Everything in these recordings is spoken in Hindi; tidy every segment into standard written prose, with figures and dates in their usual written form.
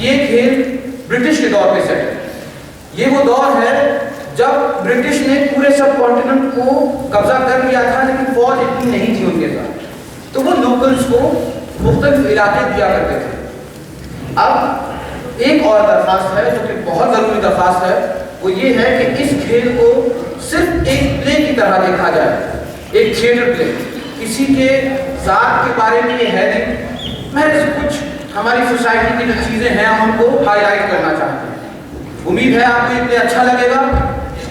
ये खेल ब्रिटिश के दौर पे सेट है। ये वो दौर है जब ब्रिटिश ने पूरे सब कॉन्टिनेंट को कब्जा कर लिया था, लेकिन फौज इतनी नहीं थी उनके साथ, तो वो लोकल्स को मुख्तलिफ इलाके दिया करते थे। अब एक और दरख्वास्त है जो कि बहुत ज़रूरी दरख्वास्त है, वो ये है कि इस खेल को सिर्फ एक प्ले की तरह देखा जाए, एक थिएटर प्ले। किसी के ज़ात के बारे में ये है नहीं, महज कुछ हमारी सोसाइटी की जो चीज़ें हैं हम उनको हाईलाइट करना चाहते हैं। उम्मीद है आपको ये प्ले अच्छा लगेगा।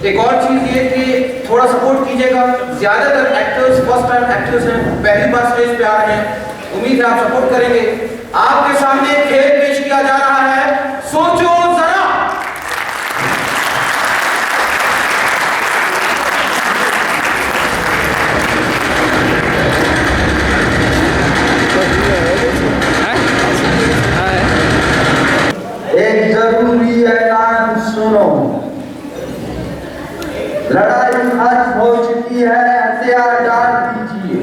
एक और चीज़ ये कि थोड़ा सपोर्ट कीजिएगा। ज़्यादातर एक्टर्स फर्स्ट टाइम एक्टर्स हैं, पहली बार स्टेज पे आ रहे हैं। उम्मीद है आप सपोर्ट करेंगे। आपके सामने खेल पेश किया जा रहा है, सोचो जरा। एक जरूरी ऐलान सुनो। लड़ाई खत्म हो चुकी है, हथियार डाल दीजिए।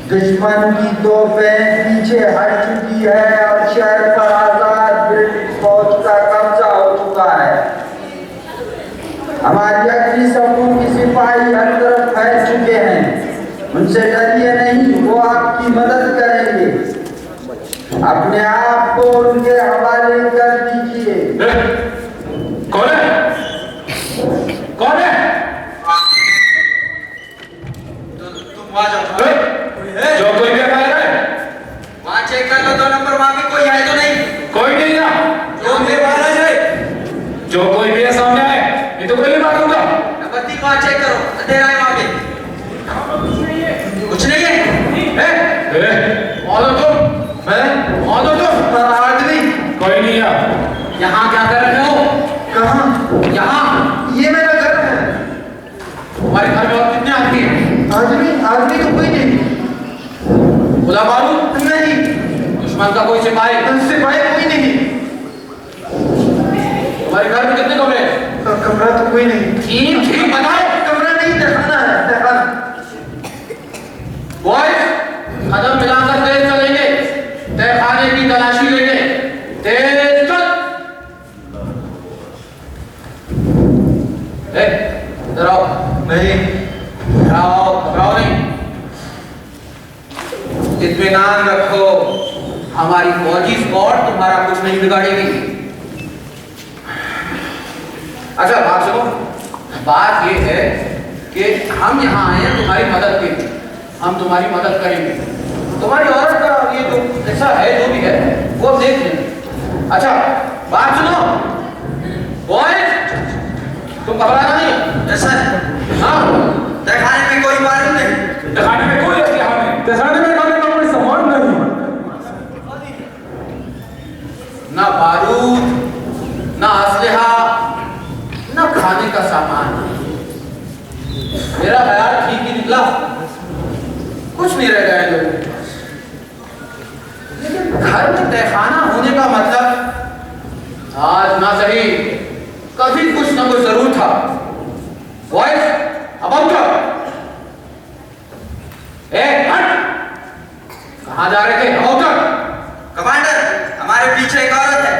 दुश्मन की तोपें पीछे हट चुकी है और शहर पर आजाद ब्रिटिश फौज का कब्जा हो चुका है। हमारी अगली समूह की सिपाही हर तरफ फैल चुके हैं। उनसे डरिए नहीं, वो आपकी मदद करेंगे। अपने आप को उनके हवाले कर दीजिए। कौन है? कौन है? तुम वहां जाओ। जो कोई भी आ रहा है वहां चेक कर लो, 2 नंबर वहां पे कोई है तो नहीं? कोई नहीं है। जो मेरे महाराज है, जो कोई भी है सामने आए, ये तो गोली मार दूंगा। नंबर 3 वहां चेक करो, अंधेरा है वहां पे। कुछ नहीं है? कोई नहीं है। यहाँ क्या कर रहे हो? कहाँ? यहाँ ये मेरा घर है। हमारे घर में और कितने आदमी हैं? आदमी तो कोई नहीं। खुला बारूद नहीं। दुश्मन का कोई सिपाही कोई नहीं। हमारे घर में कितने कमरे हैं? कमरा तो कोई नहीं। ठीक ठीक बताओ। कमरा नहीं, तहखाना है। तहखाना। बॉयज, कदम मिलाकर तेज चलेंगे, तहखाने की तलाशी लेंगे। तेज चल। इधर आओ। नहीं। घबराओ नहीं। इत्मीनान रखो, हमारी फौजी स्क्वाड तुम्हारा कुछ नहीं बिगाड़ेगी। अच्छा बात सुनो, बात ये है कि हम यहाँ आए हैं तुम्हारी मदद के लिए। हम तुम्हारी मदद करेंगे। तुम्हारी औरत का ये जो ऐसा है, जो भी है वो देख लेंगे। अच्छा बात सुनो बॉयज, तुम घबराना नहीं। ऐसा है? हाँ, तहखाने में कोई बारूद नहीं? तहखाने में कोई हथियार नहीं। तहखाने में खाने का कोई सामान नहीं। ना बारूद, ना असलहा, ना खाने का सामान। मेरा ख्याल ठीक ही निकला, कुछ नहीं रह गया है लोगों के पास। लेकिन घर में तहखाना होने का मतलब आज ना सही, कभी कुछ ना कुछ जरूर था। बॉयज, अब उठो। हट, कहाँ जा रहे थे? अब उठो। कमांडर, हमारे पीछे एक औरत है।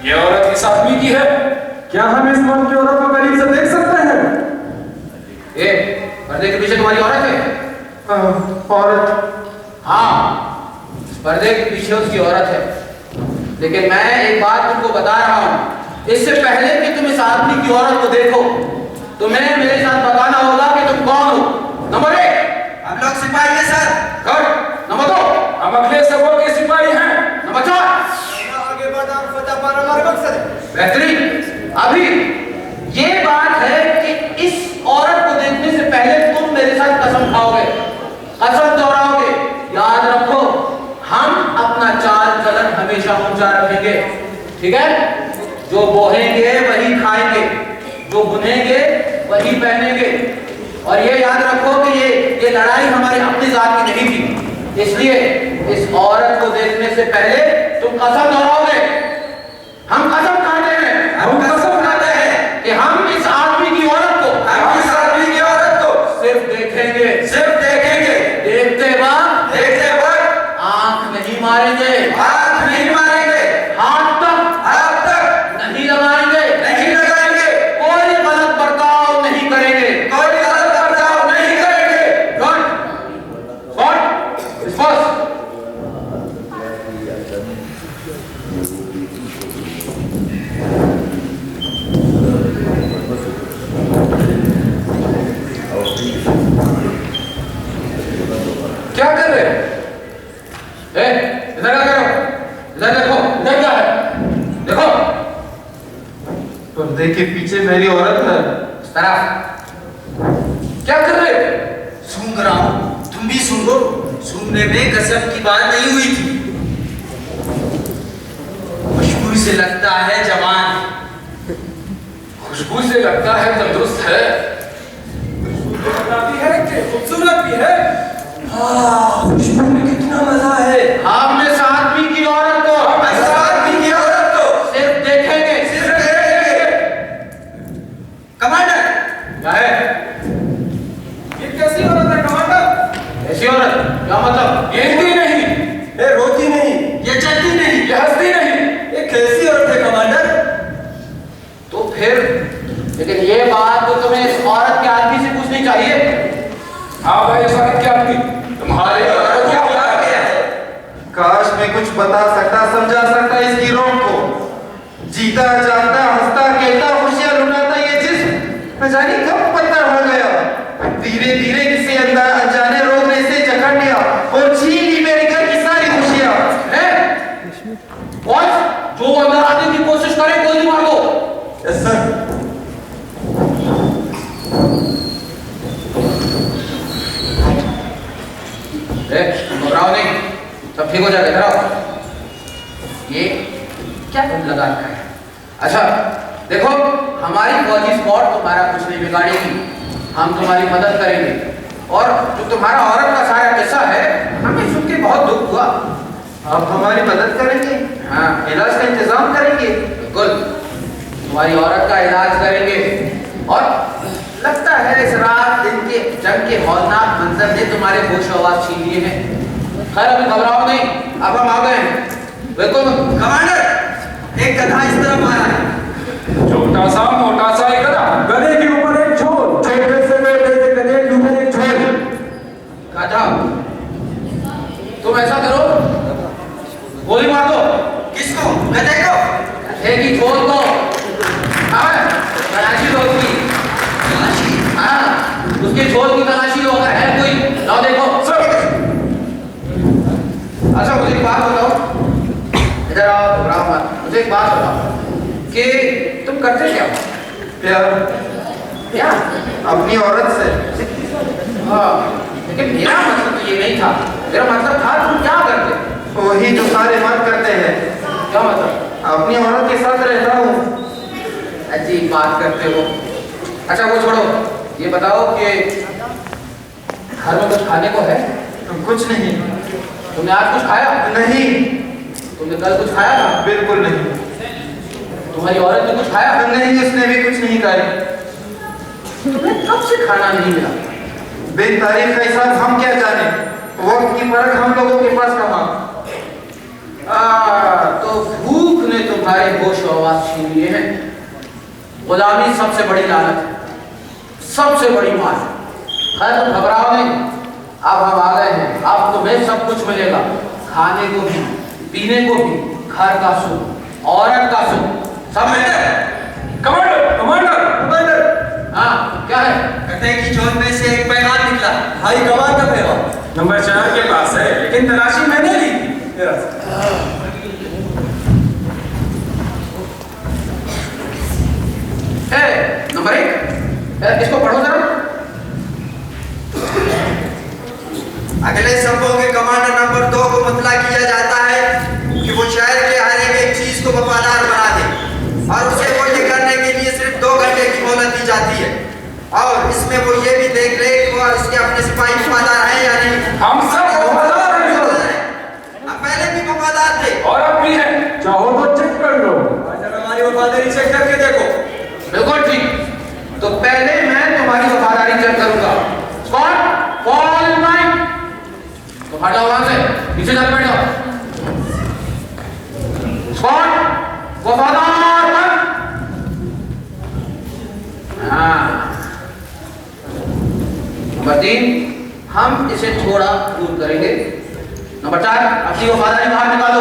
ये औरत किस आदमी की है? क्या हम इस मर्द की औरत को करीब से देख सकते हैं? पर्दे के पीछे तुम्हारी औरत है? औरत? हाँ, पर्दे के पीछे उसकी औरत है। लेकिन मैं एक बात तुमको बता रहा हूँ, इससे पहले कि तुम इस आदमी की औरत को देखो, तुम्हें मेरे साथ बताना होगा कि तुम कौन हो। नंबर 1, हम लोग सिपाही हैं सर। गुड। नंबर 2, हम अगले सबों के सिपाही हैं। नंबर 4, आगे बढ़ना और फतह पाना हमारा मकसद है। बेहतरीन। अभी ये बात है कि इस औरत को देखने से पहले तुम मेरे साथ कसम खाओगे, कसम दोहराओगे। याद रखो, हम अपना चाल चलन हमेशा ऊंचा रखेंगे, ठीक है? जो बोहेंगे वही खाएंगे, जो बुनेंगे वही पहनेंगे। और ये याद रखो कि ये लड़ाई हमारी अपनी जात की नहीं थी। इसलिए इस औरत को देखने से पहले तुम कसम दोहराओगे। हम कसम खाते हैं, कि हम इस आदमी की औरत को सिर्फ देखेंगे, देखते वक्त आंख नहीं मारेंगे, हाथ नहीं मारेंगे, हाथ ए, इधर क्या करो? इधर देखो, इधर क्या है? देखो। पर्दे के पीछे मेरी औरत है। इस तरफ। क्या कर रहे हो? सूंघ रहा हूँ, तुम भी सूंघो। सूंघने में कसम की बात नहीं हुई थी। खुशबू से लगता है जवान। खुशबू से लगता है तंदुरुस्त है। भी है कि खूबसूरत भी है। खुशबू में कितना मजा है। हमने इस आदमी की औरत को सिर्फ देखेंगे। कमांडर, क्या है? ये कैसी औरत है कमांडर? ऐसी औरत? क्या मतलब? ये हिंदी नहीं, ये रोती नहीं, ये चलती नहीं। ये हंसती नहीं। ये कैसी औरत है कमांडर? तो फिर लेकिन ये बात तो तुम्हें इस औरत के आदमी से पूछनी चाहिए। हाँ भाई, इस औरत के आदमी तुम्हारे औरत क्या हुआ है? काश मैं कुछ बता सकता, समझा सकता इस गिरोह को। जीता जागता, हंसता खेलता, खुशियां लुटाता ये जिस्म न जाने कब पत्थर हो गया। धीरे धीरे किसी अनजाने रोग ने इसे जकड़ लिया और छीन ली मेरे घर की सारी खुशियां। और जो अंदर आने की कोशिश करे गोली मार दो। Yes sir. घबराओ नहीं, सब ठीक हो जाएगा। इधर आओ। ये क्या तुम लगा रखा है? अच्छा देखो, हमारी फौजी स्क्वाड तुम्हारा कुछ नहीं बिगाड़ेगी। हम तुम्हारी मदद करेंगे। और जो तुम्हारा औरत का सारा किस्सा है, हमें सुन के बहुत दुख हुआ। आप हमारी मदद करेंगे? हाँ, इलाज का इंतजाम करेंगे? बिल्कुल, तुम्हारी औरत का इलाज करेंगे। और लगता है इस रात दिन के जंग के हौलनाक मंजर ने तुम्हारे होश आवाज छीन लिए हैं। खैर अभी घबराओ नहीं, अब हम आ गए हैं। बिल्कुल कमांडर, एक गधा इस तरफ आ रहा है। छोटा सा मोटा सा एक गधा, गधे के ऊपर एक झोल, छोटे से बेटे से गधे के ऊपर एक झोल। गधा, तुम ऐसा करो, गोली मार दो। किसको? गधे को? गधे की झोल को। हाँ, तलाशी लो उसकी। हाँ, उसके झोल की तलाशी लो, अगर है कोई लाओ देखो। अच्छा मुझे एक बात बताओ, इधर आओ, घबराओ मत। मुझे एक बात बताओ कि तुम करते क्या हो? प्यार क्या? अपनी औरत से। हाँ, लेकिन मेरा मतलब तो ये नहीं था। मेरा मतलब था तुम क्या करते? वही जो सारे मर्द करते हैं। क्या मतलब? अपनी औरत के साथ रहता हूँ। अजीब बात करते हो। अच्छा वो छोड़ो, ये बताओ कि घर में कुछ खाने को है? कुछ नहीं। तुमने आज कुछ खाया? नहीं, तुमने कल कुछ खाया था? बिल्कुल नहीं। तुम्हारी औरत ने कुछ खाया? नहीं, उसने भी कुछ नहीं खाया। तुम्हें कब से खाना नहीं मिला? बेतारीफ का हिसाब हम क्या जाने, वक्त की परख हम लोगों के पास कहाँ। तो भूख ने तुम्हारे होश आवाज छीन लिए हैं। गुलामी सबसे बड़ी लानत है, सबसे बड़ी मार। खैर तुम घबराओ नहीं, अब हम आ गए हैं। अब तुम्हें सब कुछ मिलेगा, खाने को भी, पीने को भी, घर का सुख, औरत का सुख, सब मिलेगा। Commander, commander, commander. हाँ क्या है? गधे की झोल में से एक पैगाम निकला। भाई कमान का पैगाम नंबर 4 के पास है, लेकिन तलाशी मैंने ली थी। नंबर 1, इसको पढ़ो जरा। अगले शब्दों के कमांडर नंबर 2 को मुतला किया जाता है कि वो शहर के हर एक चीज को वफादार बना दे और उसे वो ये करने के लिए सिर्फ 2 घंटे की मोहलत दी जाती है। और इसमें वो ये भी देख ले कि वो उसके अपने सिपाही वफादार हैं या नहीं। हम सब वफादार हैं। हम पहले भी वफादार थे और अब भी है, चाहो तो चेक कर लो। हमारी वफादारी चेक करके देखो। बिल्कुल ठीक। तो पहले मैं तुम्हारी वफादारी चेक करूंगा। Squad fall in line. तो हट जाओ वहां से, पीछे जाकर बैठ जाओ। स्क्वाड वफादार बन। हाँ। नंबर 3, हम इसे थोड़ा दूर करेंगे। नंबर 4, अपनी वफादारी बाहर निकालो।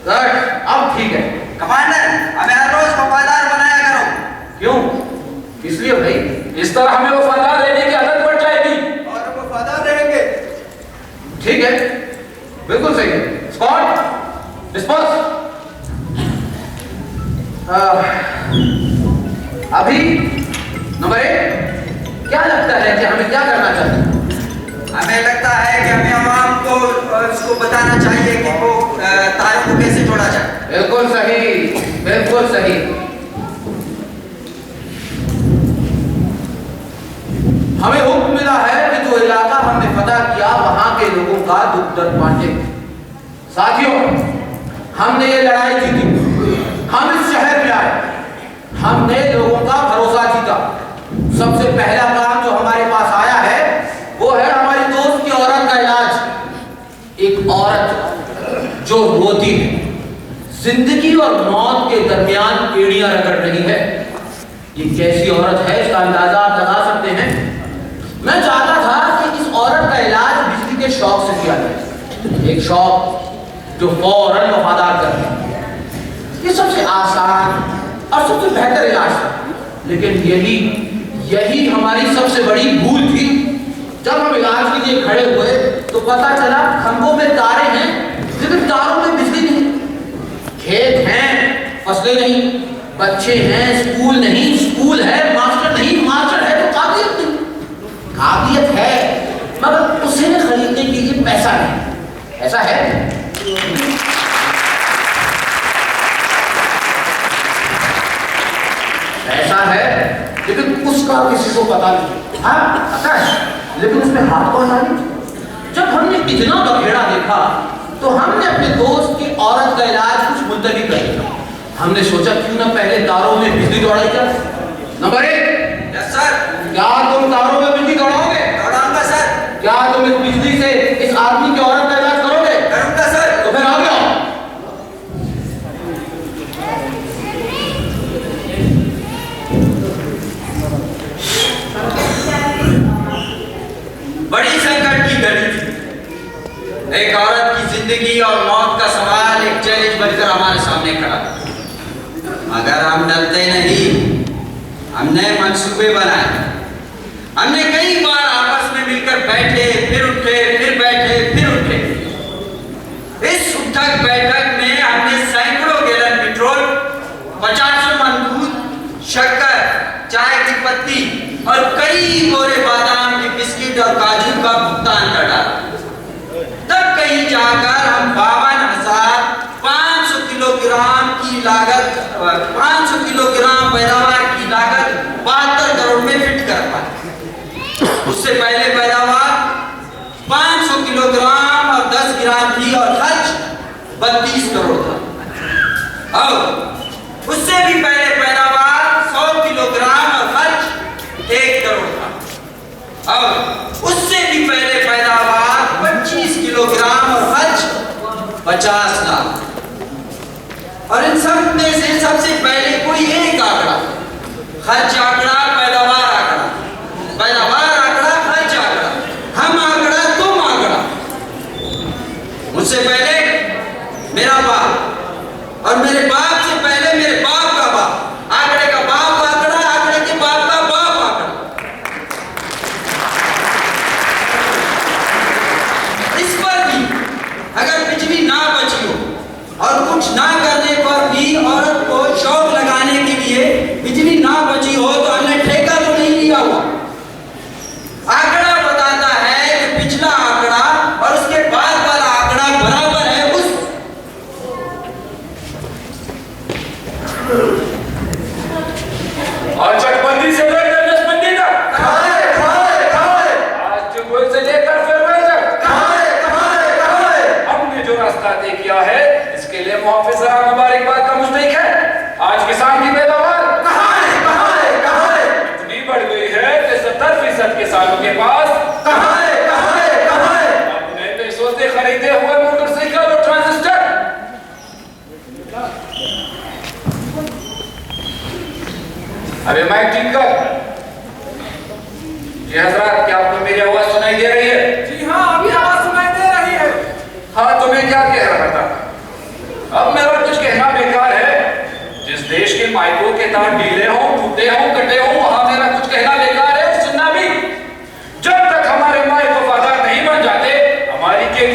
गुड, अब ठीक है। कमांडर, हमें हर रोज वफादार बनाया करो। क्यों? इसलिए भाई इस तरह हमें वफादार रहने की आदत पड़ जाएगी। और हम वफादार रहेंगे। ठीक है, बिल्कुल सही है। Squad disperse. अभी नंबर 1, क्या लगता है कि हमें क्या करना चाहिए? हमें लगता है कि हमें आवाम को इसको बताना चाहिए कि वो तारों को कैसे जोड़ा जाए। बिल्कुल सही, बिल्कुल सही। हमें हुक्म मिला है कि जो इलाका हमने पता किया वहां के लोगों का दुख दर्द बांटे। साथियों, हमने ये लड़ाई जीती, हम इस शहर में आए, हमने लोगों का भरोसा जीता। सबसे पहला काम जो हमारे पास आया है वो है हमारी दोस्त की औरत का इलाज। एक औरत जो रोती है, जिंदगी और मौत के दरमियान एड़ियां रगड़ रही है, ये कैसी औरत है इसका अंदाजा आप लगा सकते हैं। मैं चाहता था कि इस औरत का इलाज बिजली के शॉक से किया जाए, एक शॉक जो फौरन वफादार कर दे। ये सबसे आसान और सबसे बेहतर इलाज था, लेकिन यही हमारी सबसे बड़ी भूल थी। जब हम इलाज के लिए खड़े हुए तो पता चला खंभों में तारे हैं लेकिन तारों में बिजली नहीं, खेत हैं फसलें नहीं, बच्चे हैं स्कूल नहीं, स्कूल है मास्टर नहीं, मास्टर है तो काबिलियत नहीं, काबिलियत है मगर उसे खरीदने के लिए पैसा नहीं। ऐसा है? ऐसा है लेकिन उसका किसी को पता नहीं। हाँ पता है, लेकिन उसमें हाथ कौन डाले? जब हमने इतना बखेड़ा देखा तो हमने अपने दोस्त की औरत का इलाज कुछ मुलतवी कर दिया। हमने सोचा क्यों ना पहले तारों में बिजली दौड़ाई जाए। Number 1, yes sir. क्या तुम तारों में बिजली दौड़ाओगे? दौड़ाऊंगा सर। क्या तुम इस बिजली से इस आदमी की औरत का इलाज करोगे? करूंगा सर। तो फिर आगे आओ। बड़ी संकट की घड़ी थी। एक औरत की जिंदगी और मौत का सवाल एक चैलेंज बनकर हमारे सामने खड़ा। मगर हम डरते नहीं, हमने मंसूबे बनाए। हमने कई बार आपस में मिलकर बैठे, फिर उठे, फिर बैठे, फिर उठे। इस उठक बैठक में हमने सैकड़ों गैलन पेट्रोल, 50 मन दूध, शक्कर, चाय की पत्ती और कई बोरे बादाम की बिस्किट और काजू का भुगतान कर डाला। तब कहीं जाकर हम 52,500 किलोग्राम की लागत, 500 किलोग्राम पैदावार की लागत 72 करोड़ में फिट कर पाए। उससे पहले पैदावार 500 किलोग्राम और 10 ग्राम थी और खर्च 32 करोड़ था। और उससे भी पहले पैदावार 100 किलोग्राम और खर्च 1 करोड़ था। और उससे भी पहले पैदावार 25 किलोग्राम और खर्च 50 लाख। और इन सब में से सबसे पहले कोई एक आंकड़ा, खर्च आंकड़ा, पैदावार आंकड़ा, पैदावार आंकड़ा, खर्च आंकड़ा, हम आंकड़ा, तुम आंकड़ा। मुझसे पहले मेरा बाप और मेरे बाप से पहले मेरे बाप का बाप, आंकड़े का बाप आंकड़ा, आंकड़े के बाप का बाप आंकड़ा। इस पर भी अगर बिजली ना बची हो और कुछ ना करने पर भी औरत को शौक लगाने के लिए बिजली ना बची हो तो हमने ठेका तो नहीं लिया हुआ। आंकड़ा बताता है कि पिछला आंकड़ा और उसके बाद वाला आंकड़ा बराबर है उस। और चकबंदी से लेकर नसबंदी तक आज चुगल से लेकर फेरवेल तक हमने जो रास्ता तय किया है इसके लिए मुहाफिज साहब मुबारकबाद का मुस्तहिक है। आज किसान की पैदावार इतनी बढ़ गई है कि 70% किसानों के पास अपने पैसों से खरीदे हुए मोटरसाइकिल और ट्रांजिस्टर। अबे माइक ठीक कर। जी हजरात, क्या आपको मेरी आवाज सुनाई दे रही है? जी हाँ, अभी आवाज सुनाई दे रही है। हाँ, तो मैं क्या कह रहा था? अब मेरा कुछ कहना बेकार है। जिस देश के माइकों के तार ढीले हों, टूटे हों, कटे हों, वहां मेरा कुछ कहना बेकार है और सुनना भी। जब तक हमारे माइक वफादार नहीं बन जाते, हमारी के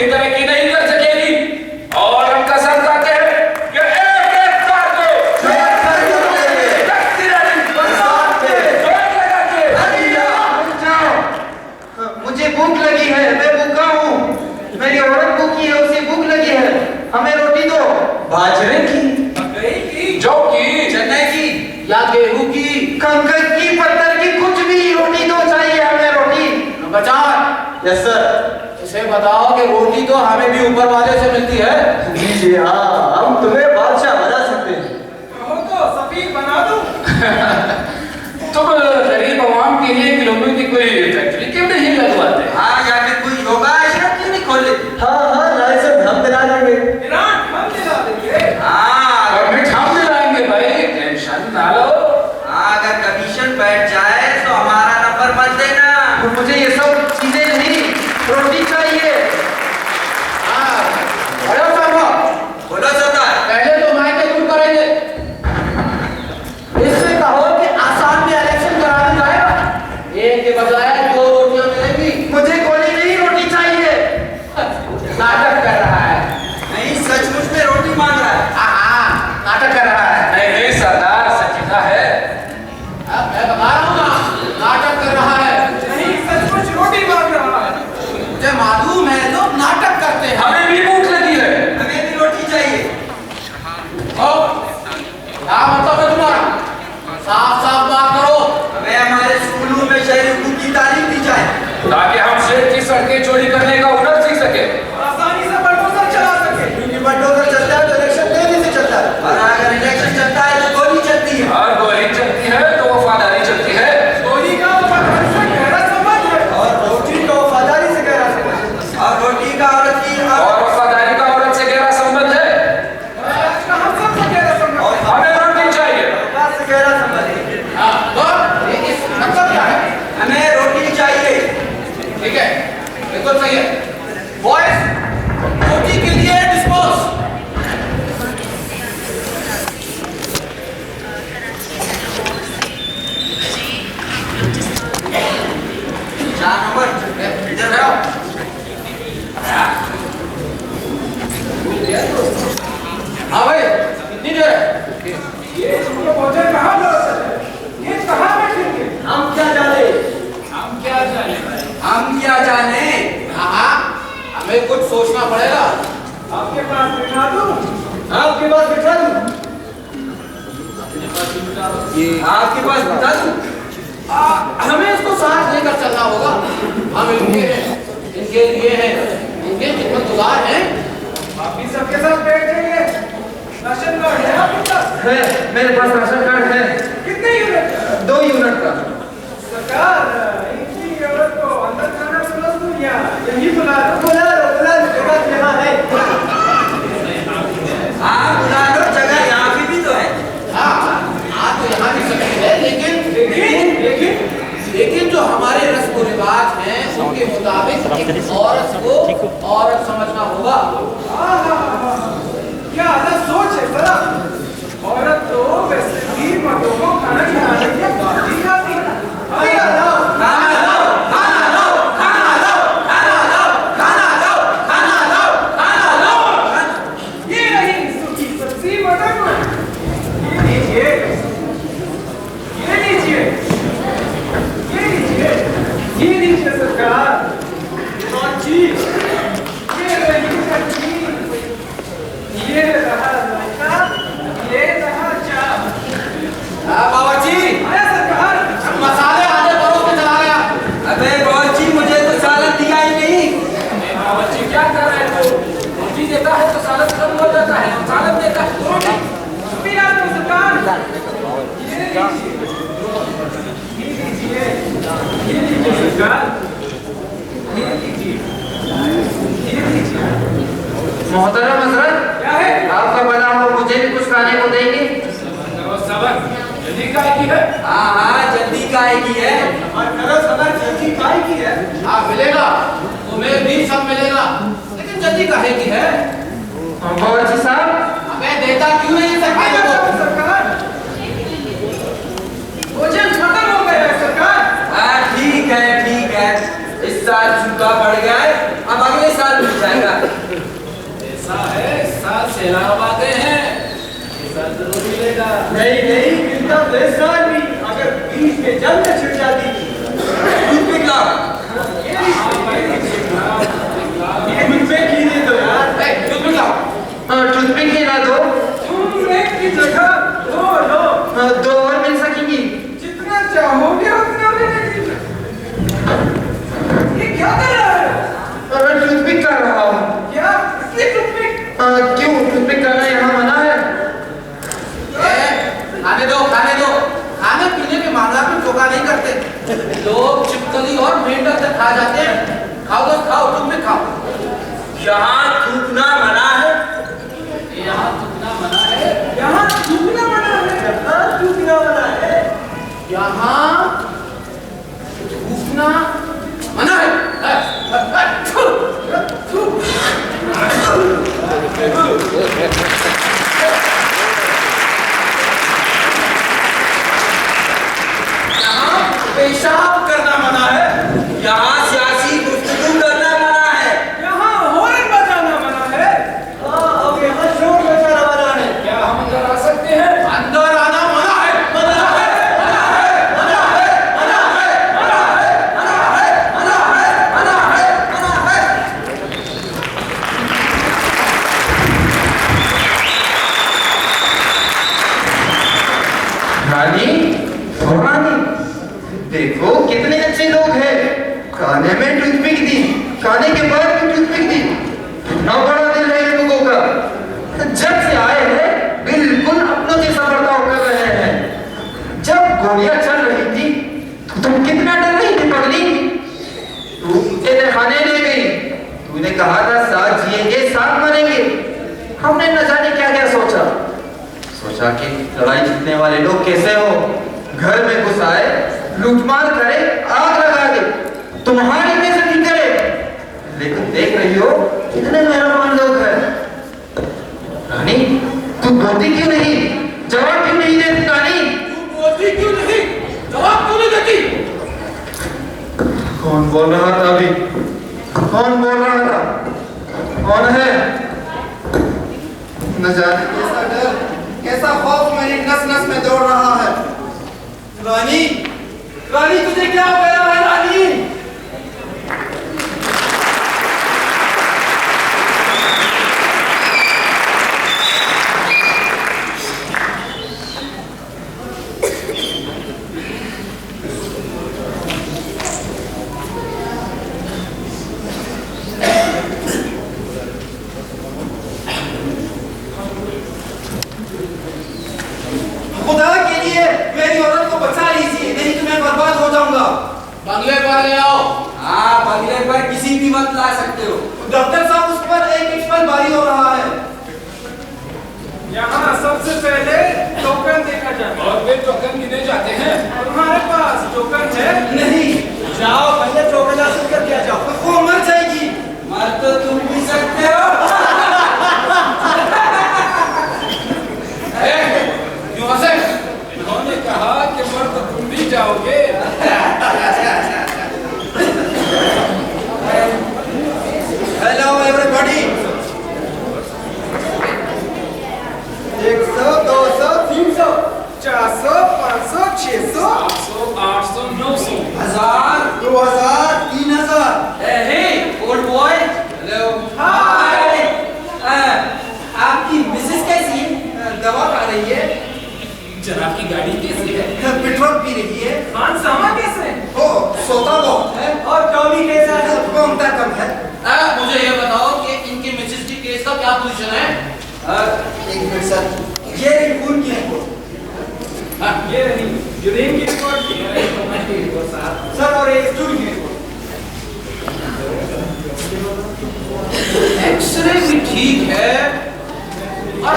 मेरी औरत भूखी है, उसे भूख लगी है, हमें रोटी दो। बाजरे की, मकई की, जौ की, चने की या गेहूं की, कंकड़ की, पत्थर की, कुछ भी रोटी दो, चाहिए हमें रोटी। बचार। Yes sir. इसे बताओ कि रोटी तो हमें भी ऊपर वाले से मिलती है। जी जी हाँ, हम तुम्हें बादशाह बना सकते हैं। कहो तो सफीर बना दूं। तुम गरीब आवाम के लिए खिलौनों की कोई फैक्ट्री क्यों नहीं लगवाते? हाँ, या फिर कोई योगा आश्रम क्यों नहीं खोल लेते? हाँ हाँ, लाइसेंस हम दिला देंगे। ईरान हम दिला देंगे। हाँ, परमिट हम दिलाएंगे भाई, टेंशन ना लो। हाँ, अगर कमीशन बैठ जाए तो हमारा नंबर मत देना। तो मुझे ये सब चीजें नहीं, रोटी चाहिए। हाँ, अरे साहब, बोलो सरदार। पहले तो मायके दूर करेंगे। इससे कहो कि आसाम में इलेक्शन कराने जाएगा, एक के बजाय 2 रोटियां मिलेंगी। मुझे गोली नहीं, रोटी चाहिए। नाटक कर रहा है। नहीं, सचमुच में रोटी मांग रहा है। हाँ, नाटक कर रहा है। नहीं नहीं सरदार, सचीला है। अब मैं बता रहा हूँ ना, नाटक कर रहा है। नहीं, सचमुच रोटी मांग रहा है। मुझे मालूम है लोग नाटक करते हैं। हमें भी भूख लगी है। हमें भी रोटी चाहिए। ओ, क्या मतलब है तुम्हारा? साफ साफ बात करो। हमें हमारे स्कूलों में शहरी हुकूक की तालीम दी जाए, ताकि हम शहर की सड़कें चोरी करने का हुनर सीख सके। आसानी से बलडोजर चला सके। क्योंकि बटोकर चलता है तो इलेक्शन तेजी से चलता है, और अगर इलेक्शन चलता है तो गोली चलती है। और गोली चलती है तो वफादारी चलती है। गोली का वफादारी से गहरा संबंध है। और रोटी का वफादारी से गहरा संबंध है। और रोटी का औरत की और वफादारी का औरत से गहरा संबंध है। आज का हम सबसे गहरा संबंध और है। हमें रोटी चाहिए। औरत से गहरा संबंध है। हाँ, तो इस मतलब क्या है? हमें रोटी चाहिए। ठीक है, बिल्कुल सही है। बॉयज, रोटी के लिए डिस्पोज। चार नंबर इधर आओ। हाँ भाई, कितनी देर है? ये भोजन कहाँ व्यवस्थित है? ये कहाँ बैठेंगे? हम क्या जाने? हम क्या जाने भाई? हम क्या जाने? हाँ, हमें कुछ सोचना पड़ेगा। आपके पास बिठा दूं? आपके पास बिठा दूं? आपके पास बिठा दूं? हमें इसको साथ लेकर चलना होगा। हम इनके लिए हैं, इनके खिदमतगुजार हैं। आप भी सबके साथ बैठ जाइए। राशन कार्ड है आपके पास? है, मेरे पास राशन कार्ड है, कितने यूनिट? 2 यूनिट का। सरकार, इनकी औरत को अंदर खाना बुला दूं या यही बुला दूं? बुला लो, जगह यहाँ है। हाँ, बुला लो, जगह यहाँ की भी तो है। हाँ, तो यहाँ भी सकती है, लेकिन जो हमारे रस्म रिवाज हैं उनके मुताबिक एक औरत को औरत समझना होगा। क्या अलग सोच है जरा। औरत तो वैसे भी मर्दों को खाना खिलाने के बाद ही खाती है। खाना लो, खाना लो, खाना लो, खाना लो, खाना लो, खाना लो, खाना लो, खाना लो। ये रही सूखी सब्जी मटर। ये लीजिए, ये लीजिए, ये लीजिए, ये लीजिए सरकार। कौन चीज? ये रही चटनी, ये रहा रायता, ये रहा चाप। बाबा जी, आया सरकार। मसाले आधे परोस के चला गया। अबे बावर्ची, मुझे तो सालन दिया ही नहीं। बच्चे क्या कर रहे हो? रोटी देता है तो सालन कम हो जाता है, सालन देता है तो रोटी। सुनी ना तो सरकार। ये लीजिए, ये लीजिए सरकार, ये लीजिए, ये लीजिए। मोहतरम हजरत, क्या है? आपका बना हो, मुझे भी कुछ खाने को देंगे? सबर, जल्दी काय की है? हाँ हाँ, जल्दी काहे की है? सबर जल्दी काय की है? हाँ, मिलेगा, तुम्हें भी सब मिलेगा, लेकिन जल्दी काहे की है? बावर्ची साहब, हमें देता क्यों नहीं सरकार को? सरकार, भोजन खत्म हो गया है सरकार। हाँ, ठीक है। इस साल सूखा पड़ गया है, अब अगले साल मिल जाएगा। ऐसा है, इस साल सैलाब आ गए हैं, इस साल जरूर मिलेगा। नहीं, मिलता तो इस साल भी, अगर बीच में जंग छिड़ जाती दूध पिघला। ये लीजिए, दूध पे खाने में टूथपिक दी, खाने के बाद भी टूथपिक दी। कितना बड़ा दिल है इन लोगों का। जब से आए हैं बिल्कुल अपनों जैसा बर्ताव कर रहे हैं। जब गोलियां चल रही थी तो तुम कितना डर रही थी पगली। तू मुझे खाने ले गई, तूने कहा था साथ जिएंगे साथ मरेंगे। हमने न जाने क्या क्या सोचा कि लड़ाई जीतने वाले लोग कैसे हो, घर में घुस आए, लूटमार करे, आग लगा दे, तुम्हारी बेइज्जती करे। लेकिन देख रही हो कितने मेहरबान लोग हैं। रानी तू बोलती क्यों नहीं, जवाब क्यों नहीं देती रानी? तू बोलती क्यों नहीं, जवाब क्यों नहीं देती? कौन बोल रहा था अभी? कौन बोल रहा था? कौन है? न जाने कैसा डर, कैसा खौफ मेरी नस नस में दौड़ रहा है। रानी, रानी तुझे क्या हो गया है रानी? खुदा के लिए मेरी औरत को बचा लीजिए, नहीं तो मैं बर्बाद हो जाऊंगा। बंगले पर ले आओ। हाँ, बंगले पर किसी भी वक्त ला सकते हो। डॉक्टर साहब उस पर एक एक्सपर्ट हो रहा है। यहाँ सबसे पहले टोकन देखा जाता है। और वे टोकन गिने जाते हैं। तुम्हारे पास टोकन है? नहीं। जाओ पहले टोकन हासिल करके आ जाओ। वो मर जाएगी। मर तो तुम भी सकते हो। क्यों हंसे? इन्होंने कहा कि मर तो तुम भी जाओगे। Hello everybody. 100, 200, 300, 400, 500, 600, 700, 800, 900। 1000, 2000, 3000। Hey, old boy. Hello. Hi. आपकी मिसेस कैसी है? दवा खा रही है। जनाब की गाड़ी कैसी है? पेट्रोल पी रही है। खान सामा कैसे है? ओ, सोता बहुत है। और टॉमी कैसा है? घूमता कम है। मुझे ये बताओ कि इनकी मिसेस की केस का क्या पोजीशन है? एक मिनट सर, ये रही खून की रिपोर्ट। हाँ, ये रही यूरिन की रिपोर्ट, ये रही टोकन की रिपोर्ट साहब। सर और एक स्टूल की रिपोर्ट। एक्सरे भी ठीक है और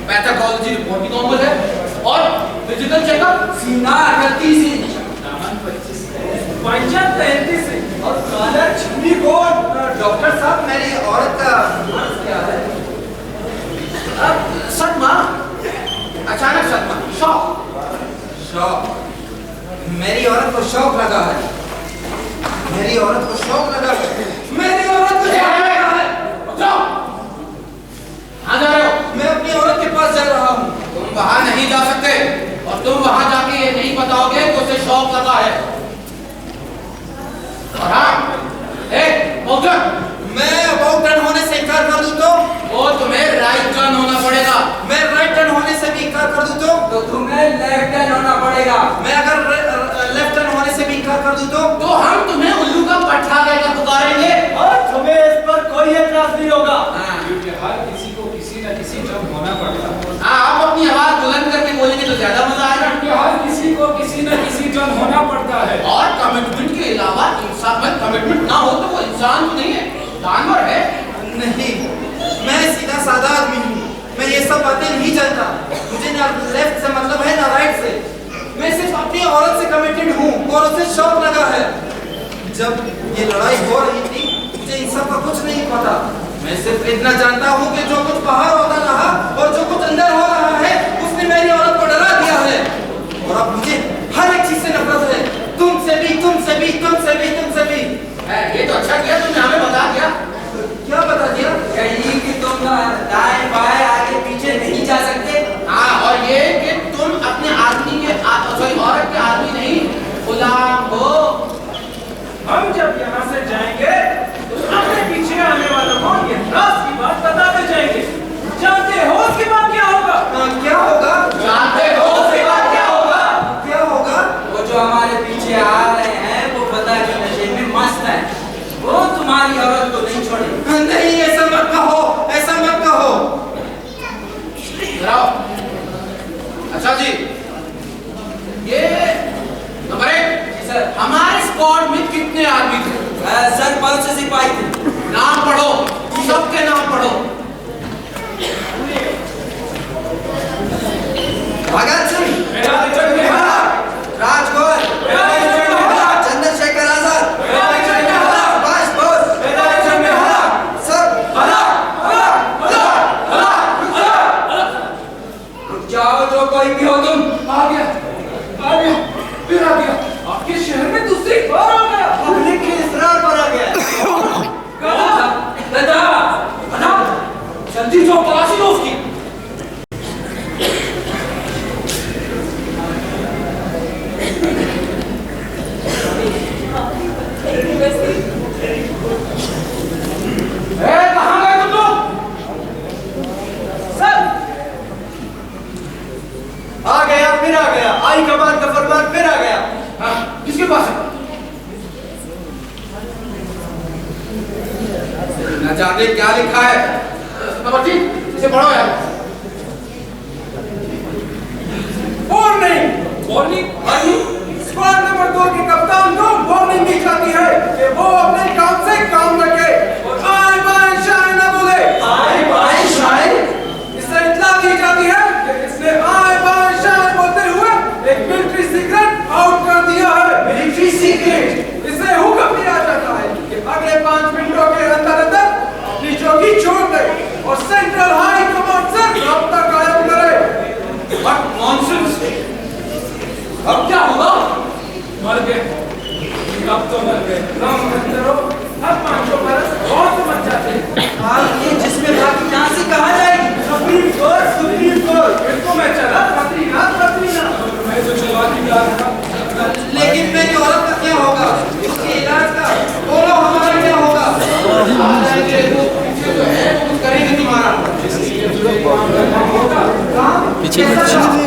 पैथोलॉजी रिपोर्ट भी नॉर्मल है और फिजिकल चेकअप सीना 38 इंच, दामन 25 पंजा 33 और कॉलर 26 कोट। डॉक्टर साहब मेरी औरत का मर्ज क्या है? सदमा, अचानक सदमा, शॉक। शौक। मेरी औरत को शौक लगा है। मेरी औरत को शौक लगा है। मेरी औरत को शौक लगा है। जाओ। कहाँ जा रहे हो? मैं अपनी औरत के पास जा रहा हूँ। तुम वहां नहीं जा सकते और तुम वहां जाके ये नहीं बताओगे कि उसे शौक लगा है। और हाँ, मैं अबाउट टर्न होने से इनकार कर दूं तो? वो तुम्हें राइट टर्न होना पड़ेगा। मैं राइट टर्न होने से भी इनकार कर दूं तो तुम्हें लेफ्ट टर्न होना पड़ेगा। मैं अगर लेफ्ट टर्न होने से भी इनकार कर दूं तो हम तुम्हें उल्लू का पट्टा कहकर पुकारेंगे और तुम्हें इस पर कोई एतराज नहीं होगा। हाँ। क्योंकि हर किसी को किसी न किसी जब होना पड़ता है। आप अपनी आवाज बुलंद करके बोलेंगे तो ज्यादा मजा आएगा। क्योंकि हर किसी को किसी न किसी जब होना पड़ता है। और कमिटमेंट के अलावा इंसान में कमिटमेंट ना हो तो वो इंसान तो नहीं है, जानवर है। नहीं, मैं सीधा साधा आदमी हूँ। मैं ये सब बातें नहीं जानता। मुझे ना लेफ्ट से मतलब है ना राइट से। मैं सिर्फ अपनी औरत से कमिटेड हूँ और उसे शौक लगा है। जब ये लड़ाई हो रही थी मुझे इन सब का कुछ नहीं पता। मैं सिर्फ इतना जानता हूँ कि जो कुछ बाहर होता रहा और जो कुछ अंदर हो रहा है उसने मेरी औरत को डरा दिया है। और अब मुझे हर एक चीज से नफरत है। तुमसे भी, तुमसे भी, तुमसे भी, तुमसे भी। ये तो अच्छा किया तुमने हमें बता दिया। क्या बता दिया? कहीं कि तुम दाएं बाएं आगे पीछे नहीं जा सकते। हाँ, और ये कि तुम अपने आदमी के सॉरी औरत के आदमी नहीं गुलाम हो। हम जब यहाँ से जाएंगे तो अपने पीछे आने वालों को ये राज की बात बताते जाएंगे। जानते हो उसके बाद क्या होगा? क्या होगा? जानते हो उसके बाद क्या होगा? क्या होगा? वो जो हमारे पीछे आ रहे हैं वो पता के नशे में मस्त न जाने क्या लिखा है। नंबर 3 इसे पढ़ो यार। वार्निंग स्क्वाड नंबर 2 के कप्तान को वार्निंग दी जाती है कि वो अपने काम से काम रखे और आए बाएं शाए न बोले। आए बाएं शाए? इससे इत्तला दी जाती है कि इसने आए बाएं शाए बोलते हुए एक मिलिट्री सीक्रेट आउट कर दिया है। Military secret? इसे हुक्म दिया जाता है कि अगले 5 मिनटों के अंदर अपनी चौकी छोड़ दे और सेंट्रल हाई कमांड से रब्ता कायम करे। What nonsense! अब क्या होगा? मर गए, अब तो मर गए। राम भक्तों, अब 500 बरस बहुत समझ जाते हैं। आप ये जिसमें बाकी कहाँ से कहाँ जाएगी? Supreme court. इसको मैं चला पत्नी ना। मैं तो चला के जा रहा था। लेकिन मेरी औरत का क्या होगा? उसके इलाज का बोलो, हमारा क्या होगा? आ जाएंगे वो पीछे जो है वो कुछ करेंगे तुम्हारा। पीछे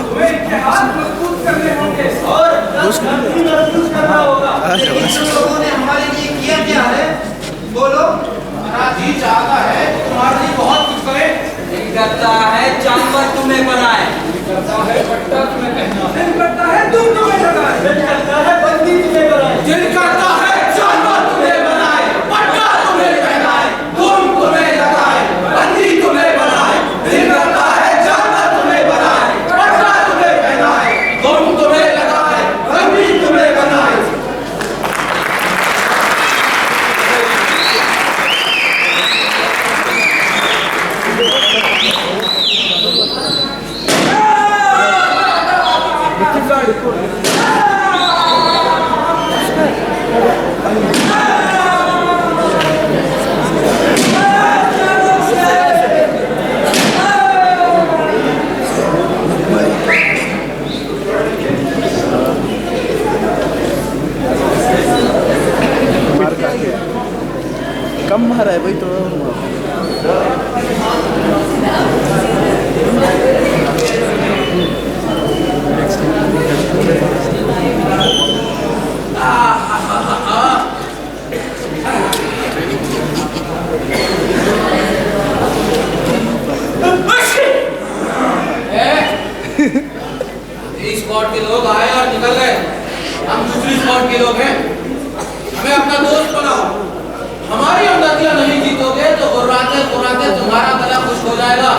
तुम्हें इतिहास मजबूत करने होंगे और मजबूत करना होगा। लेकिन तुम लोगों ने हमारे लिए किया क्या है? बोलो। हमारा जी चाहता है कि तुम्हारे लिए बहुत कुछ करें। दिल करता है जानवर तुम्हें बनाए, करता है पट्टा तुम्हें पहना, दिल करता है तुम तुम्हें लगाए, दिल करता है बंदी तुम्हें बनाए, दिल करता है जानवर तुम्हें बनाए, पट्टा तुम्हें पहनाए, तुम तुम्हें लगाए, बंदी तुम्हें बनाए। दिल करता है जानवर तुम्हें बनाए, पट्टा तुम्हें पहनाए, तुम तुम्हें लगाए, बंदी तुम्हें बनाए। कम मारा है भाई तो स्क्वाड के लोग आए और निकल गए। हम दूसरी स्क्वाड के लोग हैं। हमें अपना दोस्त बनाओ। हमारी हमदर्दियां नहीं जीतोगे तो गुर्राते गुर्राते तुम्हारा गला खुश हो जाएगा।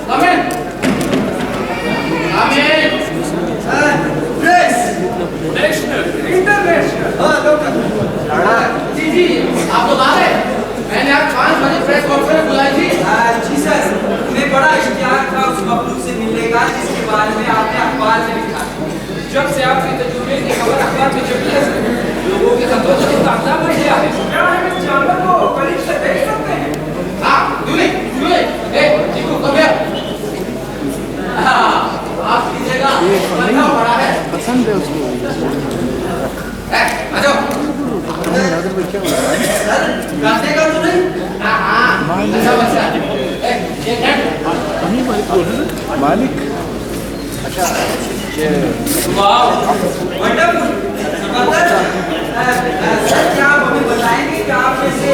Come in. इंटरनेशनल। जी आप लोग आ गए। मैंने आज 5 बजे प्रेस कॉन्फ्रेंस बुलाई थी। जी सर, उन्हें बड़ा इश्तिहार था उस मखलूक से मिलने का जिसके बारे में आपने अखबार में लिखा। जब से आपके तजुर्बे की खबर अखबार में छपी है, लोगों के संतोष को ताकता बढ़ गया है। क्या हम इस जानवर को करीब से देख सकते हैं? Chiku come here. आप कीजिएगा, बंदा बड़ा है। पसंद है उसको। आ जाओ। सर, गाते का तो नहीं? हाँ, अच्छा बच्चा। मालिक अच्छा वंडरफुल, सर क्या आप हमें बताएंगे कि आप जैसे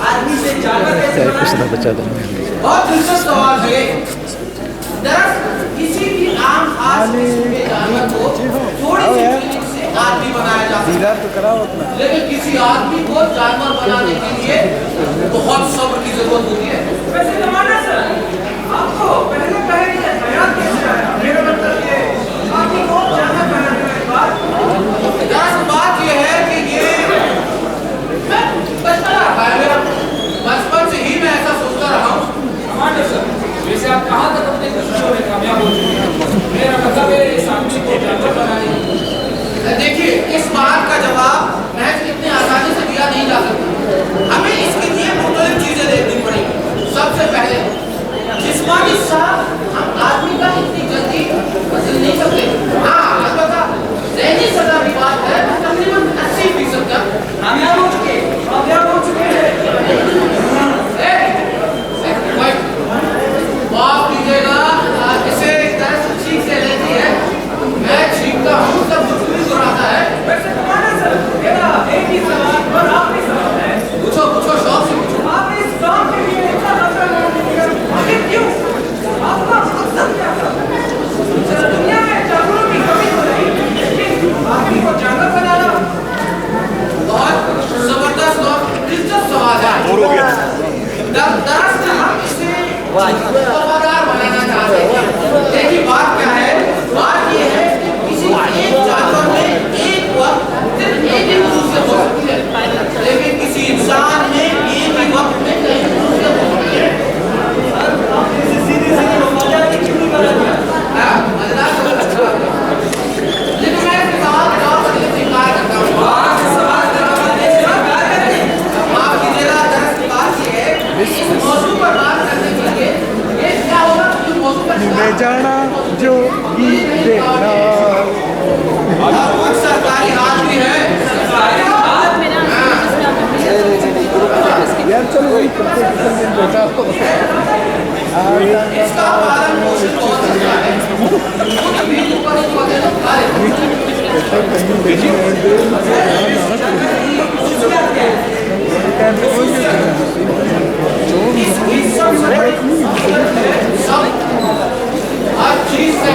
आदमी से जानवर कैसे बनाए? बचा देंगे। बहुत दिलचस्प सवाल है ये। दरअसल किसी भी आम खास किस्म के जानवर को थोड़ी सी ट्रेनिंग से आदमी बनाया जा सकता है। तो कराओ अपना। लेकिन किसी आदमी को जानवर बनाने के लिए बहुत सब्र की जरूरत होती है। वैसे जमाना सर, आपको पहले ये ख्याल कैसे आया? मेरा मतलब ये आदमी को जानवर बनाने के बाद दरअसल बात ये है कि ये मैं बचपन रहा है मेरा। बचपन से ही मैं ऐसा सोचता रहा हूँ। कमांडर सर, वैसे आप कहाँ तक अपने कोशिशों में कामयाब हो चुके हैं? मेरा मतलब है इस आदमी को जानवर बनाने। देखिए, इस बात का जवाब महज इतनी आसानी से दिया नहीं जा सकता। हमें इसके लिए मुख्तलिफ चीजें देखनी पड़ेंगी। सबसे पहले जिस्मानी साथ हम आदमी वफादार बनाना चाहते हैं। देखिए बात क्या है, बात ये है कि किसी एक जानवर में एक वक्त सिर्फ एक ही खसूसियत हो सकती है, लेकिन किसी इंसान में एक ही वक्त में कई खसूसियत हो सकती है। लेकिन मैं इसके सवाल का जवाब देने से इनकार करता हूँ। माफ कीजिएगा, दरअसल बात ये है इस मौजूद पर बात करने के लिए ये क्या होगा कि मौजूद पर मैं जाना जो ही देखना। और कुछ सरकारी हाथ भी है। यार चलो वही करते बेटा आपको इसका पालन पोषण बहुत अच्छा है। कुछ भी ऊपर वगैरह खा लेते हर चीज से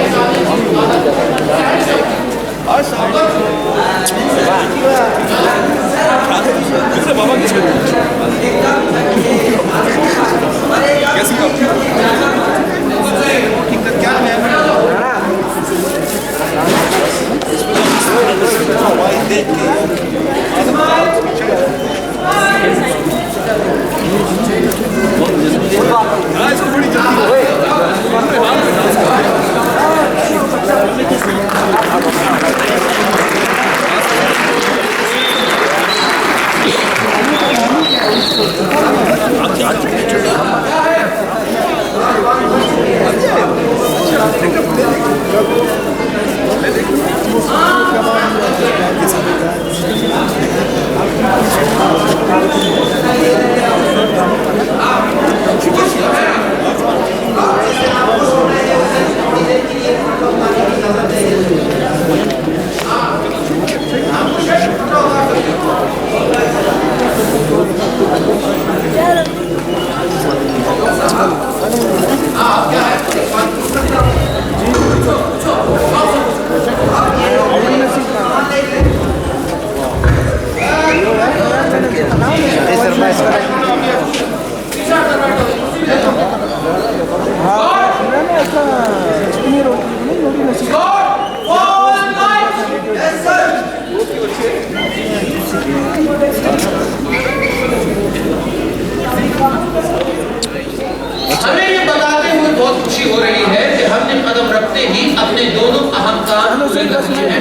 हमें ये बताते हुए बहुत खुशी हो रही है कि हमने कदम रखते ही अपने दोनों अहम काम पूरे कर लिए हैं।